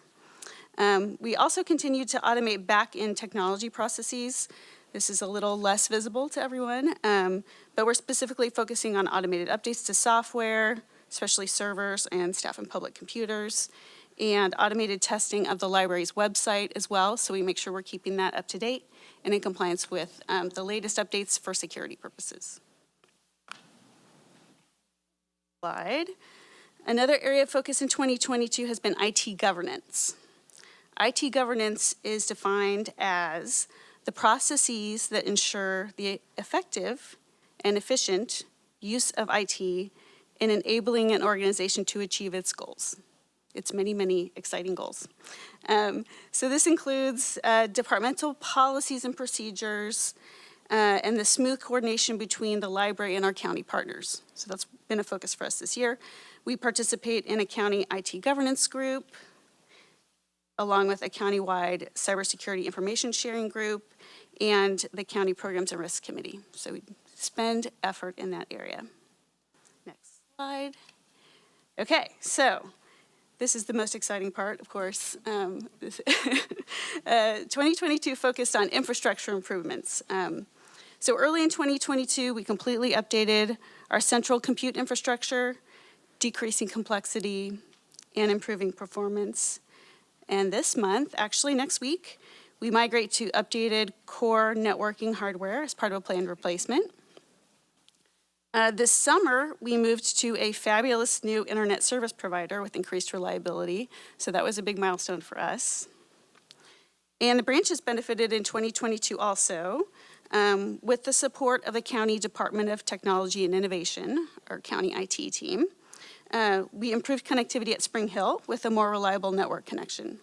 We also continue to automate back-end technology processes. This is a little less visible to everyone, but we're specifically focusing on automated updates to software, especially servers and staff and public computers, and automated testing of the library's website as well, so we make sure we're keeping that up to date and in compliance with the latest updates for security purposes. Slide. Another area of focus in 2022 has been IT governance. IT governance is defined as the processes that ensure the effective and efficient use of IT in enabling an organization to achieve its goals. Its many, many exciting goals. So this includes departmental policies and procedures and the smooth coordination between the library and our county partners. So that's been a focus for us this year. We participate in a county IT governance group, along with a county-wide cybersecurity information sharing group and the county programs and risk committee. So we spend effort in that area. Next slide. Okay, so this is the most exciting part, of course. 2022 focused on infrastructure improvements. So early in 2022, we completely updated our central compute infrastructure, decreasing complexity and improving performance. And this month, actually next week, we migrate to updated core networking hardware as part of a planned replacement. This summer, we moved to a fabulous new internet service provider with increased reliability, so that was a big milestone for us. And the branch has benefited in 2022 also with the support of the County Department of Technology and Innovation, our county IT team. We improved connectivity at Spring Hill with a more reliable network connection.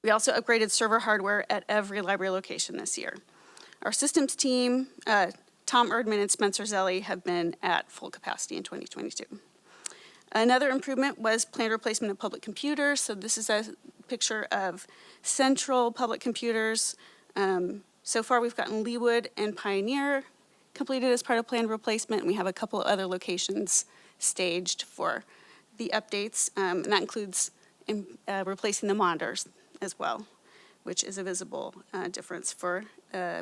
We also upgraded server hardware at every library location this year. Our systems team, Tom Erdman and Spencer Zelli, have been at full capacity in 2022. Another improvement was planned replacement of public computers. So this is a picture of central public computers. So far, we've gotten Leewood and Pioneer completed as part of planned replacement. And we have a couple of other locations staged for the updates, and that includes replacing the monitors as well, which is a visible difference for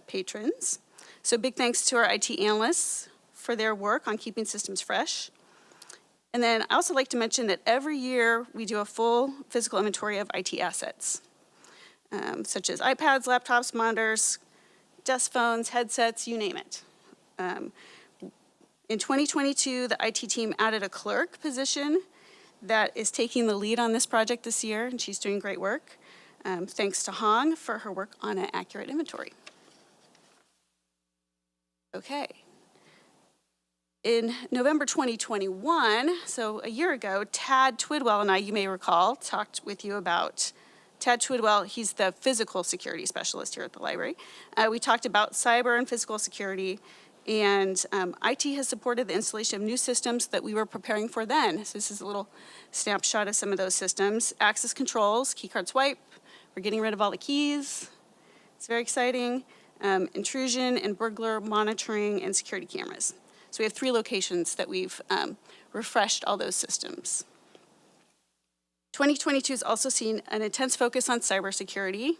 patrons. So big thanks to our IT analysts for their work on keeping systems fresh. And then I also like to mention that every year we do a full physical inventory of IT assets, such as iPads, laptops, monitors, desk phones, headsets, you name it. In 2022, the IT team added a clerk position that is taking the lead on this project this year, and she's doing great work. Thanks to Hong for her work on an accurate inventory. Okay. In November 2021, so a year ago, Tad Twidwell and I, you may recall, talked with you about Tad Twidwell. He's the physical security specialist here at the library. We talked about cyber and physical security, and IT has supported the installation of new systems that we were preparing for then. So this is a little snapshot of some of those systems. Access controls, keycard swipe. We're getting rid of all the keys. It's very exciting. Intrusion and burglar monitoring and security cameras. So we have 3 locations that we've refreshed all those systems. 2022 has also seen an intense focus on cybersecurity.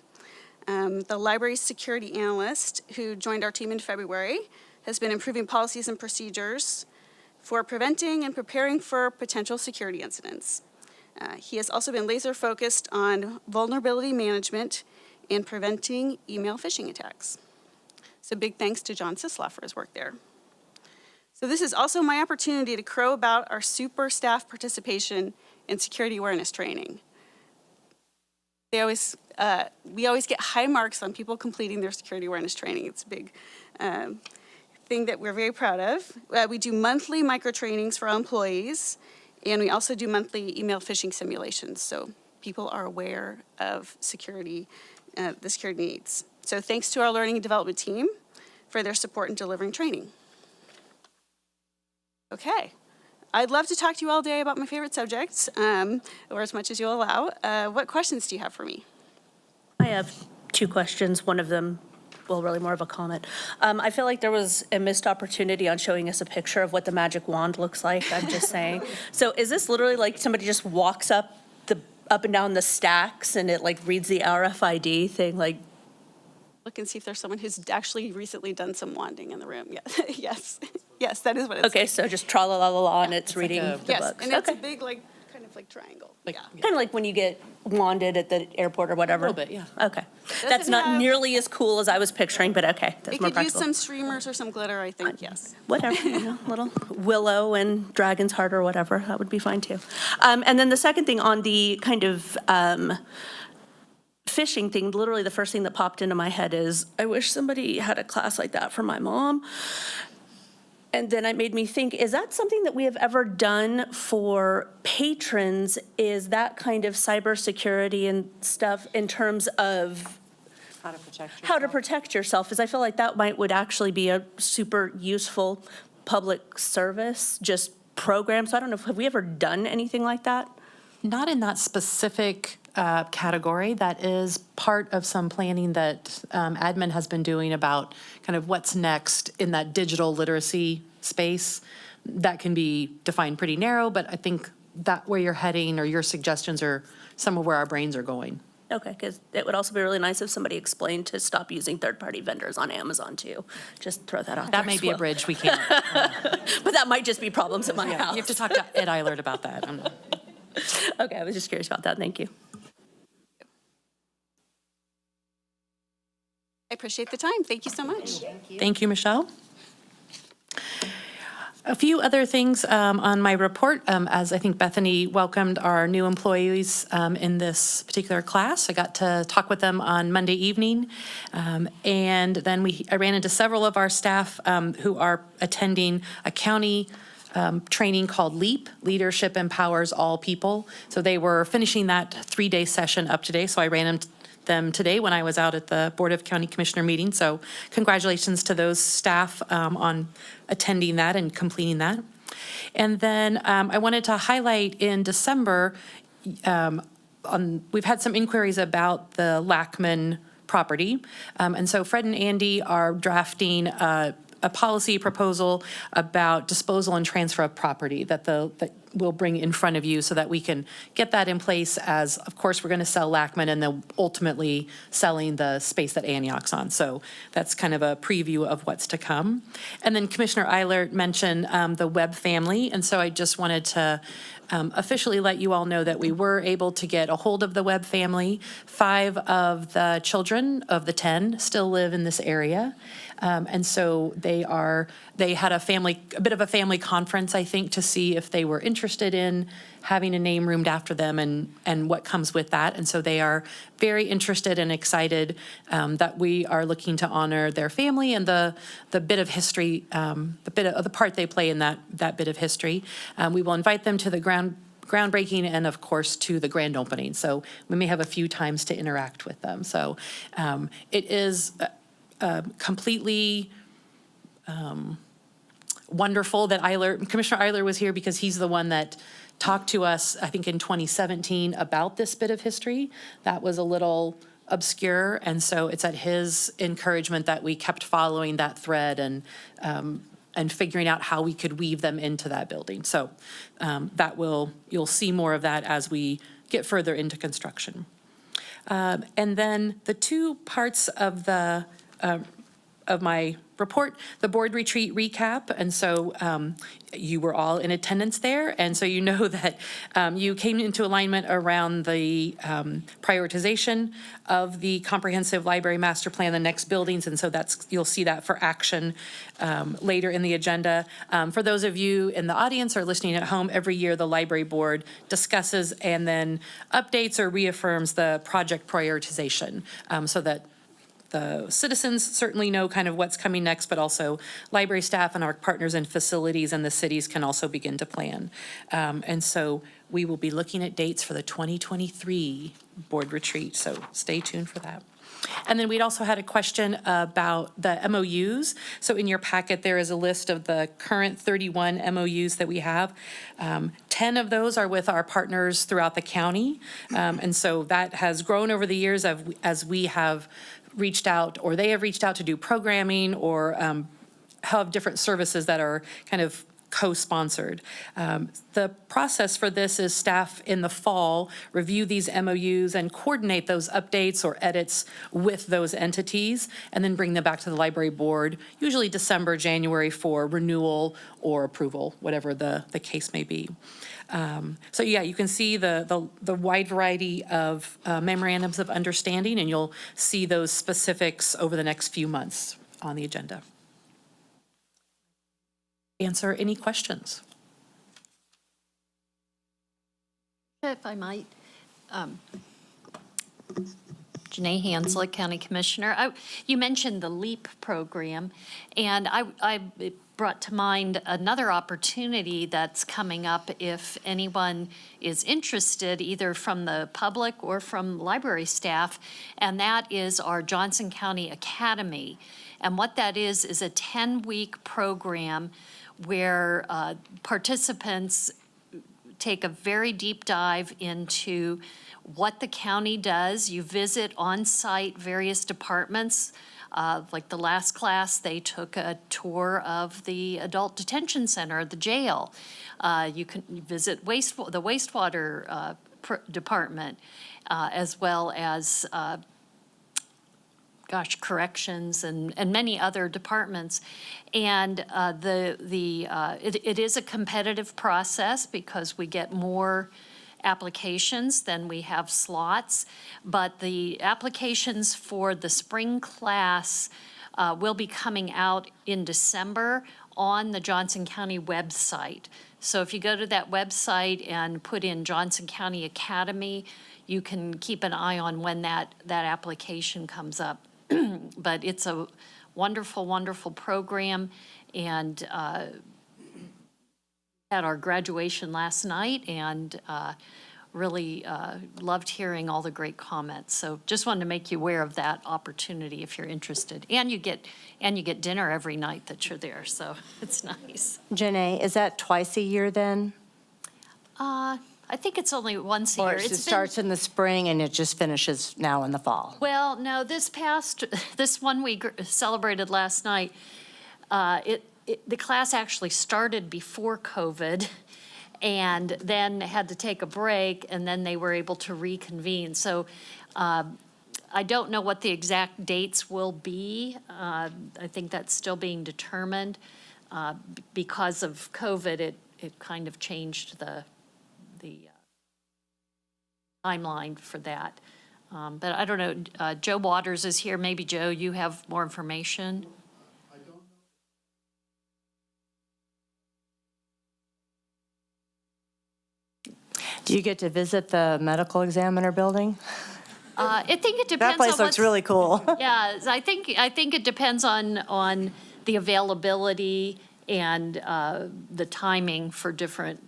The library's security analyst, who joined our team in February, has been improving policies and procedures for preventing and preparing for potential security incidents. He has also been laser focused on vulnerability management and preventing email phishing attacks. So big thanks to John Sislaw for his work there. So this is also my opportunity to crow about our super staff participation in security awareness training. We always get high marks on people completing their security awareness training. It's a big thing that we're very proud of. We do monthly micro trainings for our employees, and we also do monthly email phishing simulations, so people are aware of security, the security needs. So thanks to our learning and development team for their support in delivering training. Okay. I'd love to talk to you all day about my favorite subjects, or as much as you'll allow. What questions do you have for me? I have two questions. One of them, well, really more of a comment. I feel like there was a missed opportunity on showing us a picture of what the magic wand looks like. I'm just saying. So is this literally like somebody just walks up and down the stacks and it like reads the RFID thing? Like, Look and see if there's someone who's actually recently done some wanding in the room. Yeah. Yes. Yes, that is what it's okay, like. so just tra-la-la-la-la and it's reading the Yes, books. and it's a Okay. big, like, kind of like triangle. Yeah. Kind of like when you get wanded at the airport or whatever. A little bit, yeah. Okay. That's not have- nearly as cool as I was picturing, but okay, that's It more could use practical. some streamers or some glitter, I think, yes. Whatever, little willow and dragon's heart or whatever, that would be fine too. And then the second thing on the kind of fishing thing, literally the first thing that popped into my head is, I wish somebody had a class like that for my mom. And then it made me think, is that something that we have ever done for patrons? Is that kind of cybersecurity and stuff in terms of How to protect yourself. how to protect yourself? Because I feel like that would actually be a super useful public service, just program. So I don't know, have we ever done anything like that? Not in that specific category. That is part of some planning that admin has been doing about kind of what's next in that digital literacy space. That can be defined pretty narrow, but I think that where you're heading or your suggestions are some of where our brains are going. Okay, because it would also be really nice if somebody explained to stop using third-party vendors on Amazon too. Just throw that out there That may as be a well. bridge we can't. But that might just be problems at my house. You have to talk to Ed Eilert about that. Okay, I was just curious about that. Thank you. I appreciate the time. Thank you so much. Thank you, Michelle. A few other things on my report. As I think Bethany welcomed our new employees in this particular class, I got to talk with them on Monday evening. And then I ran into several of our staff who are attending a county training called LEAP, Leadership Empowers All People. So they were finishing that 3-day session up today, so I ran into them today when I was out at the Board of County Commissioner meeting. So congratulations to those staff on attending that and completing that. And then I wanted to highlight in December, we've had some inquiries about the Lackman property. And so Fred and Andy are drafting a policy proposal about disposal and transfer of property that we'll bring in front of you so that we can get that in place as, of course, we're going to sell Lackman and then ultimately selling the space that Antioch's on. So that's kind of a preview of what's to come. And then Commissioner Eilert mentioned the Webb family. And so I just wanted to officially let you all know that we were able to get a hold of the Webb family. 5 of the children of the 10 still live in this area. And so they had a bit of a family conference, I think, to see if they were interested in having a name named after them and what comes with that. And so they are very interested and excited that we are looking to honor their family and the bit of history, the part they play in that bit of history. We will invite them to the groundbreaking and, of course, to the grand opening. So we may have a few times to interact with them. So it is completely wonderful that Commissioner Eilert was here because he's the one that talked to us, I think in 2017, about this bit of history. That was a little obscure, and so it's at his encouragement that we kept following that thread and and figuring out how we could weave them into that building. So you'll see more of that as we get further into construction. And then the two parts of my report, the board retreat recap. And so you were all in attendance there. And so you know that you came into alignment around the prioritization of the comprehensive library master plan, the next buildings. And so you'll see that for action later in the agenda. For those of you in the audience or listening at home, every year the library board discusses and then updates or reaffirms the project prioritization so that the citizens certainly know kind of what's coming next, but also library staff and our partners in facilities and the cities can also begin to plan. And so we will be looking at dates for the 2023 board retreat, so stay tuned for that. And then we'd also had a question about the MOUs. So in your packet, there is a list of the current 31 MOUs that we have. 10 of those are with our partners throughout the county. And so that has grown over the years as we have reached out, or they have reached out to do programming or have different services that are kind of co-sponsored. The process for this is staff in the fall review these MOUs and coordinate those updates or edits with those entities and then bring them back to the library board, usually December, January for renewal or approval, whatever the case may be. So yeah, you can see the wide variety of memorandums of understanding, and you'll see those specifics over the next few months on the agenda. Answer any questions. If I might, Janae Hanslick, County Commissioner. You mentioned the LEAP program, and it brought to mind another opportunity that's coming up if anyone is interested, either from the public or from library staff, and that is our Johnson County Academy. And what that is a 10-week program where participants take a very deep dive into what the county does. You visit on-site various departments. Like the last class, they took a tour of the adult detention center, the jail. You can visit the wastewater department, as well as corrections and many other departments. And it is a competitive process because we get more applications than we have slots, but the applications for the spring class will be coming out in December on the Johnson County website. So if you go to that website and put in Johnson County Academy, you can keep an eye on when that application comes up. But it's a wonderful, wonderful program, and had our graduation last night, and really loved hearing all the great comments. So just wanted to make you aware of that opportunity if you're interested. And you get dinner every night that you're there, so it's nice. Janae, is that twice a year then? I think it's only once a year. Or it starts in the spring and it just finishes now in the fall? Well, no, this one we celebrated last night, the class actually started before COVID and then had to take a break, and then they were able to reconvene. So I don't know what the exact dates will be. I think that's still being determined. Because of COVID, it kind of changed the timeline for that. But I don't know, Joe Waters is here. Maybe Joe, you have more information? I don't know. Do you get to visit the medical examiner building? I think it depends That place on looks really cool. Yeah, I think it depends on the availability and the timing for different.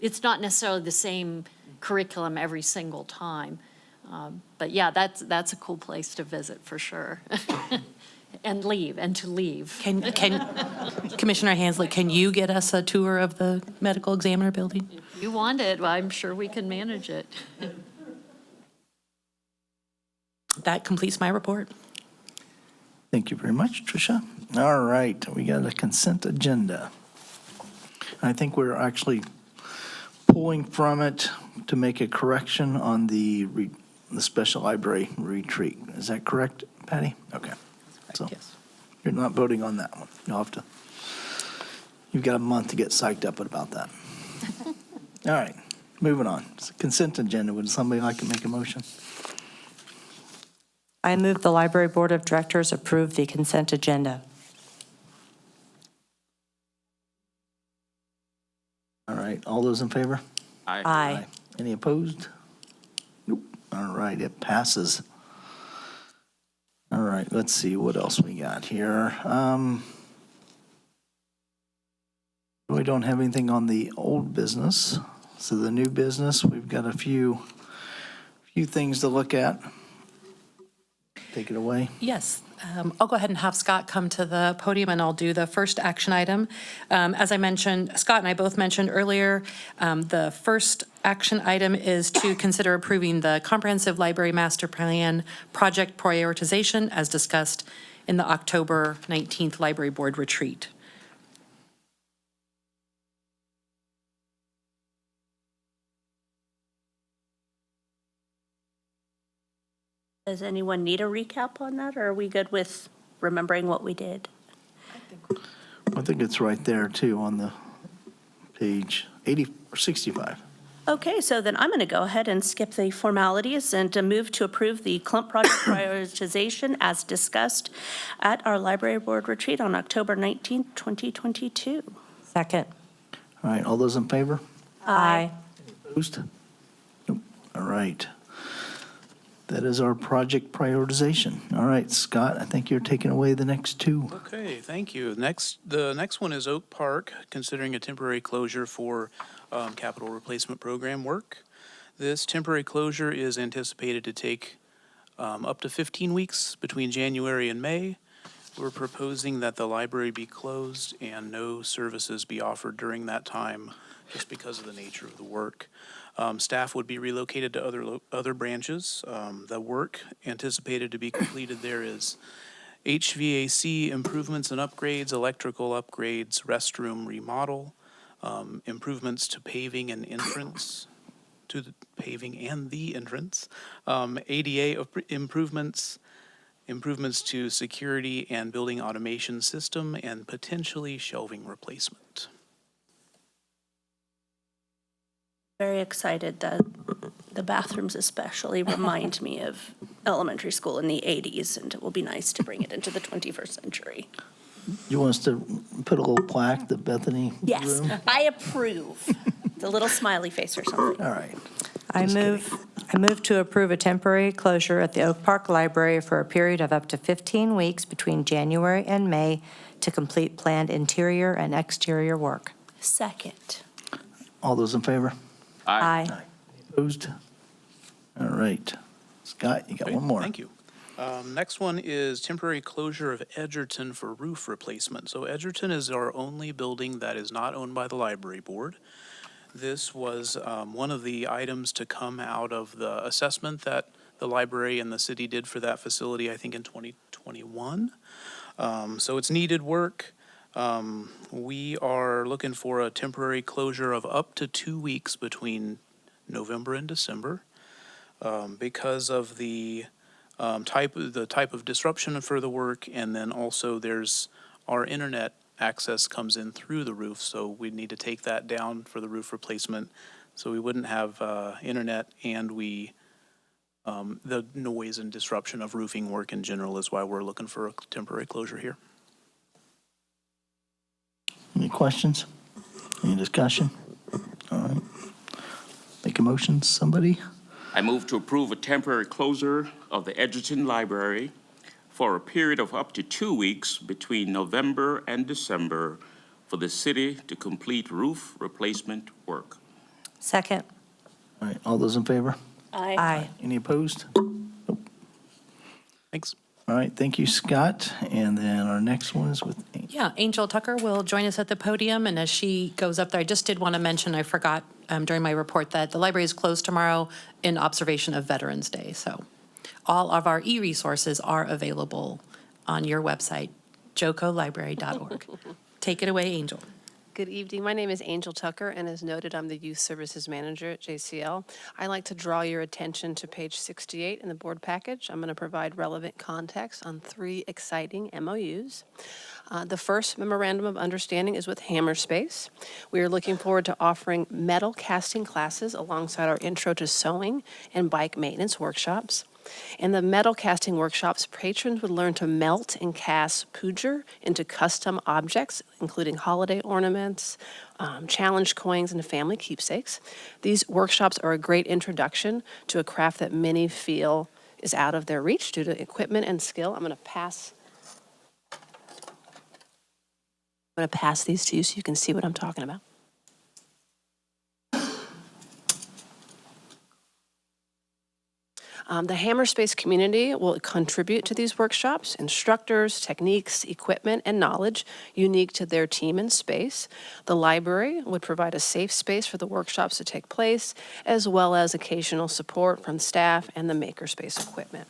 It's not necessarily the same curriculum every single time, but yeah, that's a cool place to visit for sure. And to leave. Can Commissioner Hanslick, can you get us a tour of the medical examiner building? If you want it, I'm sure we can manage it. That completes my report. Thank you very much, Tricia. All right, we got a consent agenda. I think we're actually pulling from it to make a correction on the special library retreat. Is that correct, Patty? Okay. So Yes. you're not voting on that one. You've got a month to get psyched up about that. All right, moving on. It's a consent agenda. Would somebody like to make a motion? I move the Library Board of Directors approve the consent agenda. All right, all those in favor? Aye. Any opposed? Nope. All right, it passes. All right, let's see what else we got here. We don't have anything on the old business. So the new business, we've got a few things to look at. Take it away. Yes, I'll go ahead and have Scott come to the podium and I'll do the first action item. As I mentioned, Scott and I both mentioned earlier, the first action item is to consider approving the Comprehensive Library Master Plan project prioritization as discussed in the October 19th Library Board retreat. Does anyone need a recap on that, or are we good with remembering what we did? I think it's right there too on the page 80 or 65. Okay, so then I'm going to go ahead and skip the formalities and to move to approve the clump project prioritization as discussed at our library board retreat on October 19th, 2022. Second. All right, all those in favor? Aye. Opposed? Nope. All right. That is our project prioritization. All right, Scott, I think you're taking away the next two. Okay, thank you. The next one is Oak Park, considering a temporary closure for capital replacement program work. This temporary closure is anticipated to take up to 15 weeks between January and May. We're proposing that the library be closed and no services be offered during that time, just because of the nature of the work. Staff would be relocated to other branches. The work anticipated to be completed there is HVAC improvements and upgrades, electrical upgrades, restroom remodel, improvements to paving and entrance, to the paving and the entrance, ADA improvements, improvements to security and building automation system, and potentially shelving replacement. Very excited that the bathrooms especially remind me of elementary school in the 80s, and it will be nice to bring it into the 21st century. You want us to put a little plaque, the Bethany Yes, room? I approve. The little smiley face or something. All right. I move to approve a temporary closure at the Oak Park Library for a period of up to 15 weeks between January and May to complete planned interior and exterior work. Second. All those in favor? Aye. Opposed? All right. Scott, you got one more. Thank you. Next one is temporary closure of Edgerton for roof replacement. So Edgerton is our only building that is not owned by the library board. This was one of the items to come out of the assessment that the library and the city did for that facility, I think in 2021. So it's needed work. We are looking for a temporary closure of up to 2 weeks between November and December because of the type of disruption for the work, and then also there's our internet access comes in through the roof, so we need to take that down for the roof replacement, so we wouldn't have internet, and the noise and disruption of roofing work in general is why we're looking for a temporary closure here. Any questions? Any discussion? All right. Make a motion, somebody? I move to approve a temporary closure of the Edgerton Library for a period of up to 2 weeks between November and December for the city to complete roof replacement work. Second. All right, all those in favor? Aye. Any opposed? Nope. Thanks. All right, thank you, Scott. And then our next one is with Yeah, Angel Tucker will join us at the podium, and as she goes up there, I just did want to mention, I forgot during my report, that the library is closed tomorrow in observation of Veterans Day, so all of our e-resources are available on your website, jocolibrary.org. Take it away, Angel. Good evening. My name is Angel Tucker, and as noted, I'm the Youth Services Manager at JCL. I'd like to draw your attention to page 68 in the board package. I'm going to provide relevant context on 3 exciting MOUs. The first memorandum of understanding is with Hammerspace. We are looking forward to offering metal casting classes alongside our intro to sewing and bike maintenance workshops. In the metal casting workshops, patrons would learn to melt and cast puja into custom objects, including holiday ornaments, challenge coins, and family keepsakes. These workshops are a great introduction to a craft that many feel is out of their reach due to equipment and skill. I'm going to pass these to you so you can see what I'm talking about. The Hammerspace community will contribute to these workshops, instructors, techniques, equipment, and knowledge unique to their team and space. The library would provide a safe space for the workshops to take place, as well as occasional support from staff and the makerspace equipment.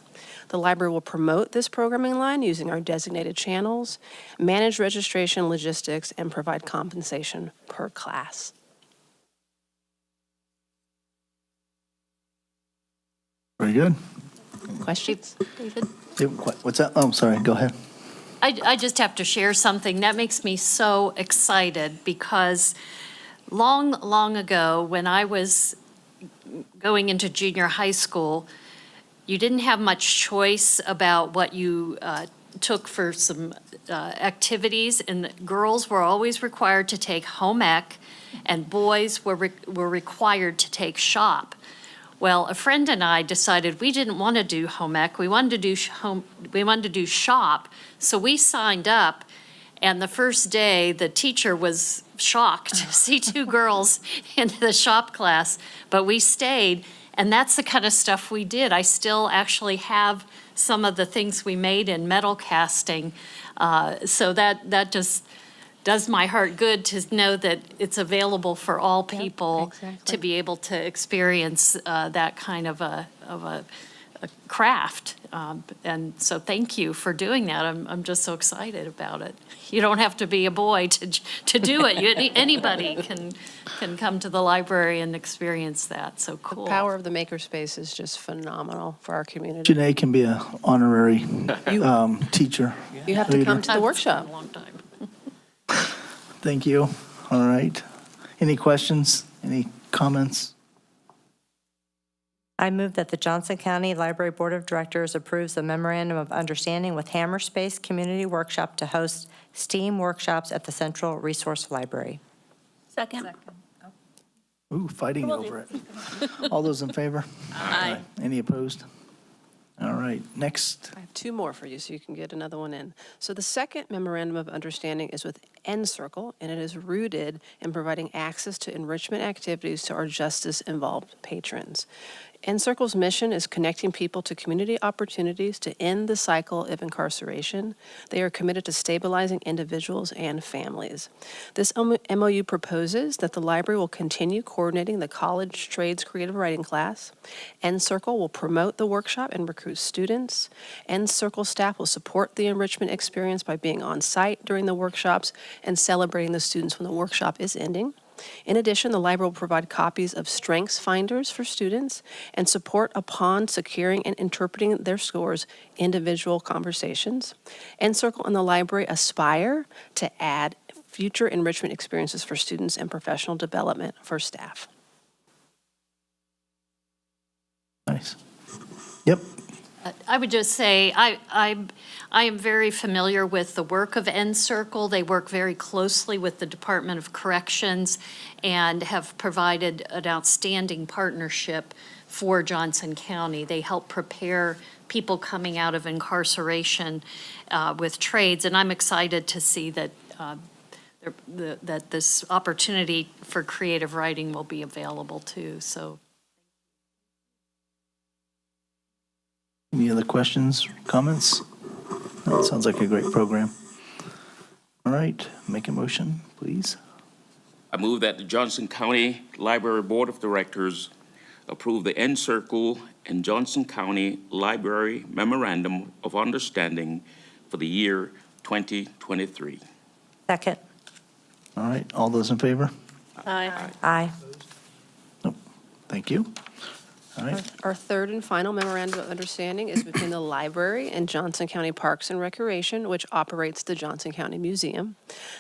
The library will promote this programming line using our designated channels, manage registration, logistics, and provide compensation per class. Very good. Questions? David? What's that? Oh, sorry, go ahead. I just have to share something. That makes me so excited because long ago, when I was going into junior high school, you didn't have much choice about what you took for some activities, and girls were always required to take home ec, and boys were required to take shop. Well, a friend and I decided we didn't want to do home ec. We wanted to do shop. So we signed up, and the first day, the teacher was shocked to see 2 girls in the shop class, but we stayed, and that's the kind of stuff we did. I still actually have some of the things we made in metal casting, so that just does my heart good to know that it's available for all people to be able to experience that kind of a craft. And so thank you for doing that. I'm just so excited about it. You don't have to be a boy to do it. Anybody can come to the library and experience that. So cool. The power of the makerspace is just phenomenal for our community. Janae can be an honorary teacher. You have to come to the workshop. A long time. Thank you. All right. Any questions? Any comments? I move that the Johnson County Library Board of Directors approves the memorandum of understanding with Hammerspace Community Workshop to host STEAM workshops at the Central Resource Library. Second. Ooh, fighting over it. All those in favor? Aye. Any opposed? All right, next. I have 2 more for you so you can get another one in. So the second memorandum of understanding is with N-Circle, and it is rooted in providing access to enrichment activities to our justice-involved patrons. N-Circle's mission is connecting people to community opportunities to end the cycle of incarceration. They are committed to stabilizing individuals and families. This MOU proposes that the library will continue coordinating the college trades creative writing class. N-Circle will promote the workshop and recruit students. N-Circle staff will support the enrichment experience by being on site during the workshops and celebrating the students when the workshop is ending. In addition, the library will provide copies of strengths finders for students and support upon securing and interpreting their scores individual conversations. N-Circle and the library aspire to add future enrichment experiences for students and professional development for staff. Nice. Yep. I would just say, I am very familiar with the work of N-Circle. They work very closely with the Department of Corrections and have provided an outstanding partnership for Johnson County. They help prepare people coming out of incarceration with trades, and I'm excited to see that that this opportunity for creative writing will be available too. So. Any other questions, comments? No, it sounds like a great program. All right, make a motion, please. I move that the Johnson County Library Board of Directors approve the N-Circle and Johnson County Library Memorandum of Understanding for the year 2023. Second. All right, all those in favor? Aye. Aye. Thank you. All right, Our third and final memorandum of understanding is between the library and Johnson County Parks and Recreation, which operates the Johnson County Museum.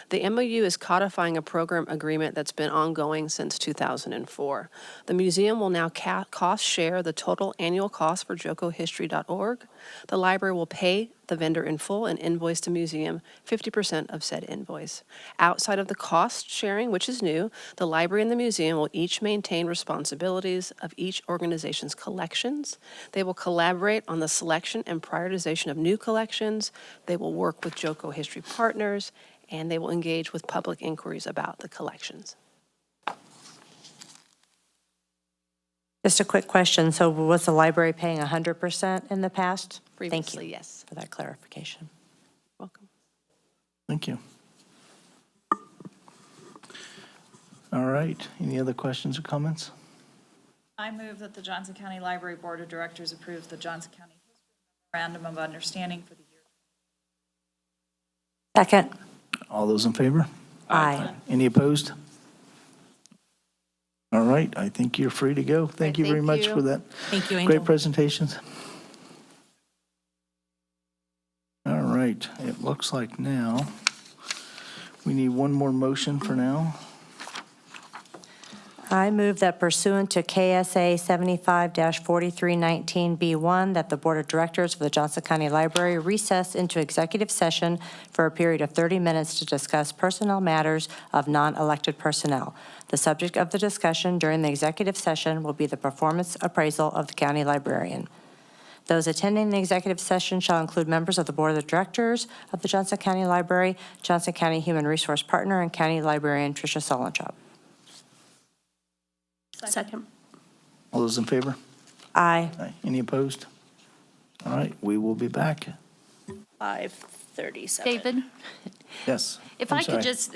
The MOU is codifying a program agreement that's been ongoing since 2004. The museum will now cost share the total annual cost for jocohistory.org. The library will pay the vendor in full and invoice the museum 50% of said invoice. Outside of the cost sharing, which is new, the library and the museum will each maintain responsibilities of each organization's collections. They will collaborate on the selection and prioritization of new collections. They will work with JOCO History partners, and they will engage with public inquiries about the collections. Just a quick question. So was the library paying 100% in the past? Thank Previously, you yes. for that clarification. Welcome. thank you. All right, any other questions or comments? I move that the Johnson County Library Board of Directors approve the Johnson County Memorandum of Understanding for the year. Second. All those in favor? Aye. Any opposed? All right, I think you're free to go. Thank you very much for that. Thank you, Angel. Great presentations. All right, it looks like now we need one more motion for now. I move that pursuant to KSA 75-4319B1, that the Board of Directors of the Johnson County Library recess into executive session for a period of 30 minutes to discuss personnel matters of non-elected personnel. The subject of the discussion during the executive session will be the performance appraisal of the county librarian. Those attending the executive session shall include members of the Board of Directors of the Johnson County Library, Johnson County Human Resource Partner, and County Librarian Tricia Solentrop. Second. All those in favor? Aye. Aye. Any opposed? All right, we will be back. 5:37. David, Yes. if I'm I could sorry. just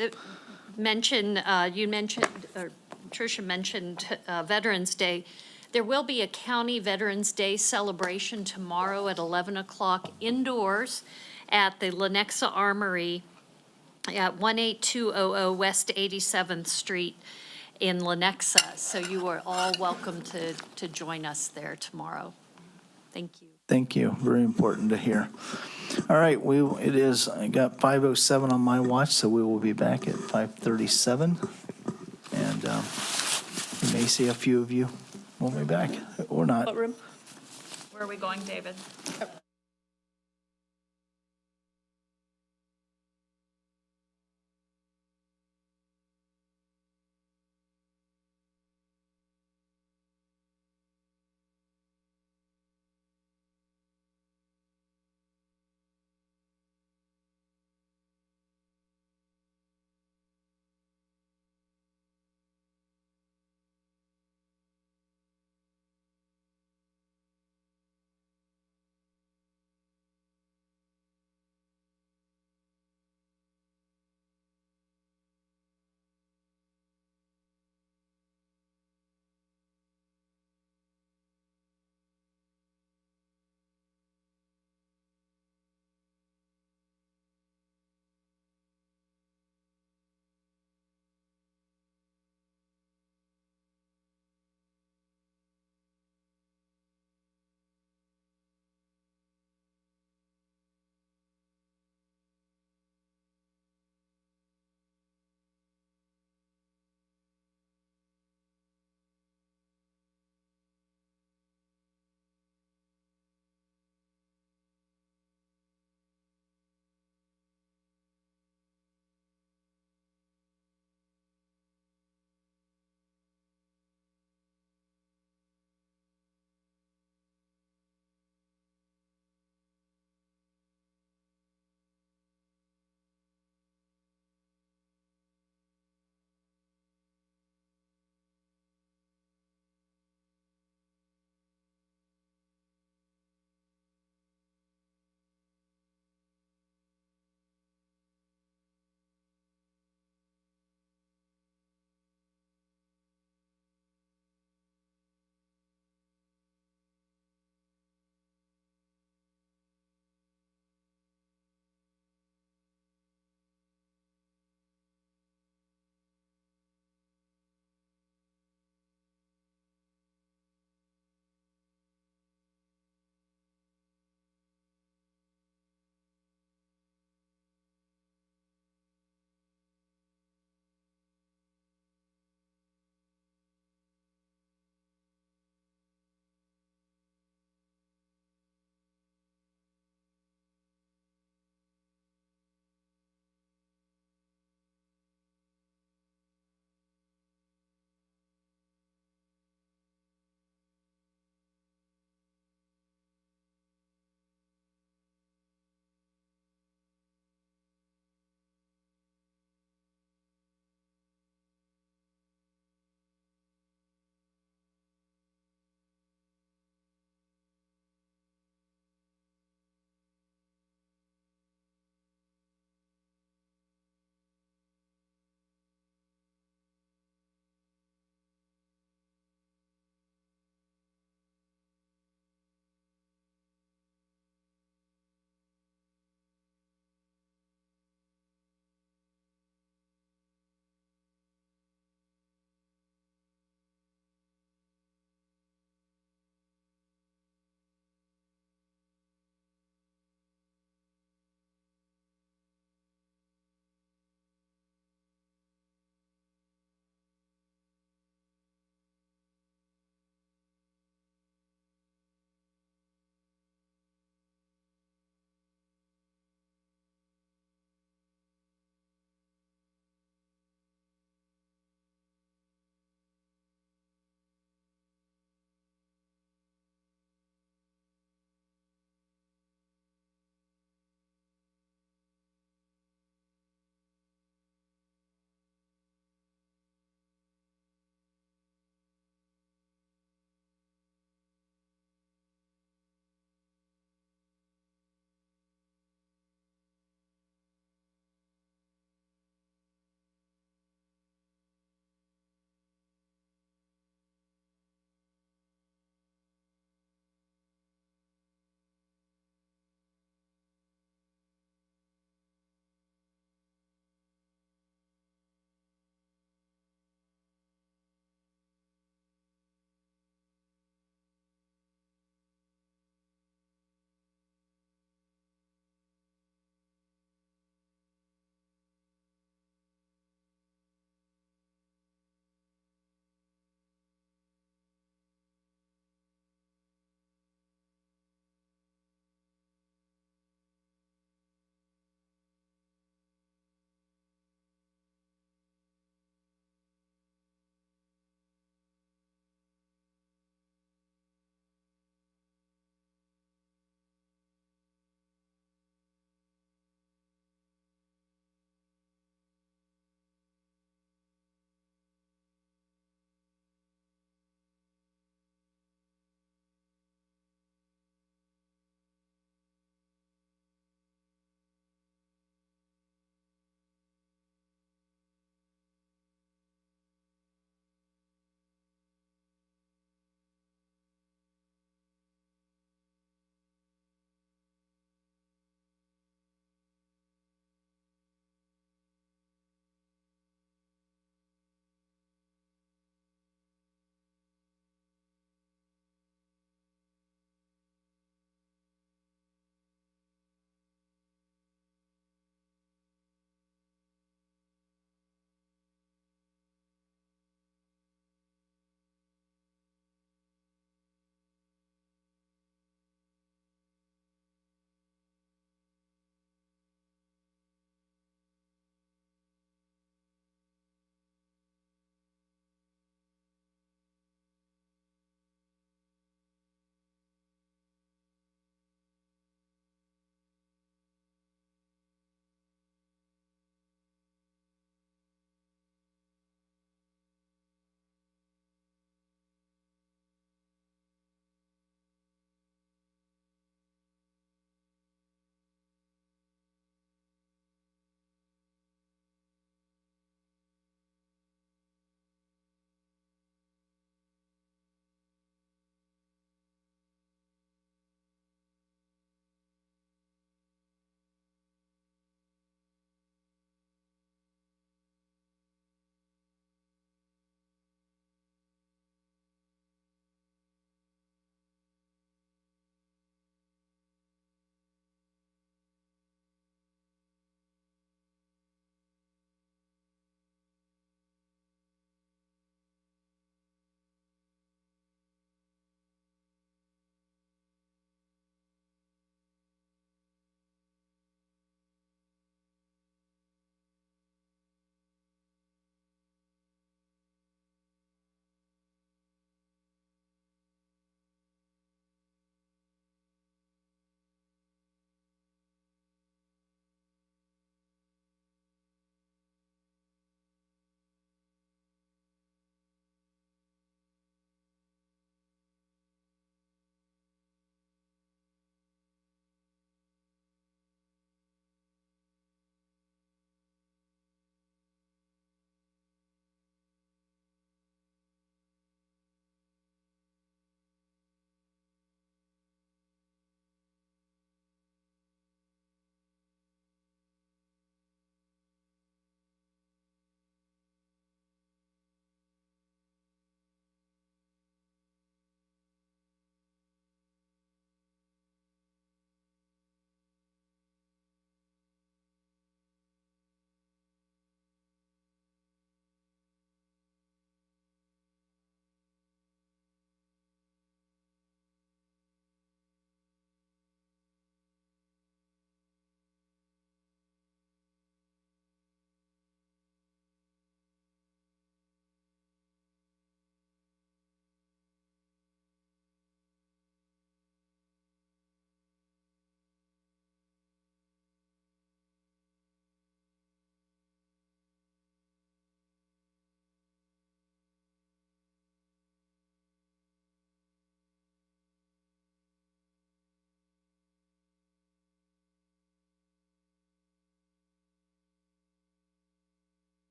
mention, you mentioned, or Tricia mentioned Veterans Day. There will be a County Veterans Day celebration tomorrow at 11 o'clock indoors at the Lenexa Armory at 18200 West 87th Street in Lenexa. So you are all welcome to join us there tomorrow. Thank you. Thank you. Very important to hear. All right, I got 5:07 on my watch, so we will be back at 5:37. And we may see a few of you when we're back, or not. What room? Where are we going, David?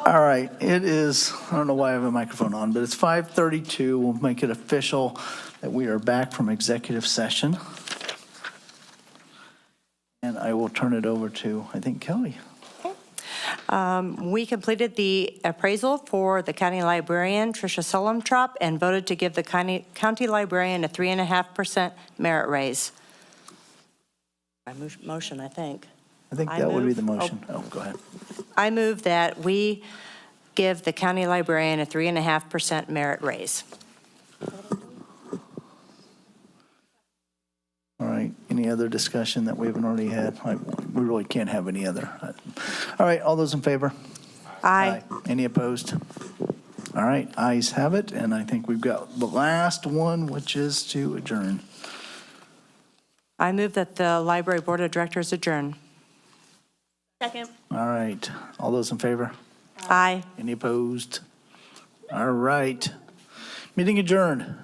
All right, it is, I don't know why I have a microphone on, but it's 5:32. We'll make it official that we are back from executive session. And I will turn it over to, I think, Kelly. We completed the appraisal for the county librarian, Tricia Solomtrop, and voted to give the county librarian a 3.5% merit raise. My motion, I think. I think that would be the motion. Oh, go ahead. I move that we give the county librarian a 3.5% merit raise. All right, any other discussion that we haven't already had? We really can't have any other. All right, all those in favor? Aye. Any opposed? All right, ayes have it, and I think we've got the last one, which is to adjourn. I move that the library board of directors adjourn. Second. All right, all those in favor? Aye. Any opposed? All right, meeting adjourned.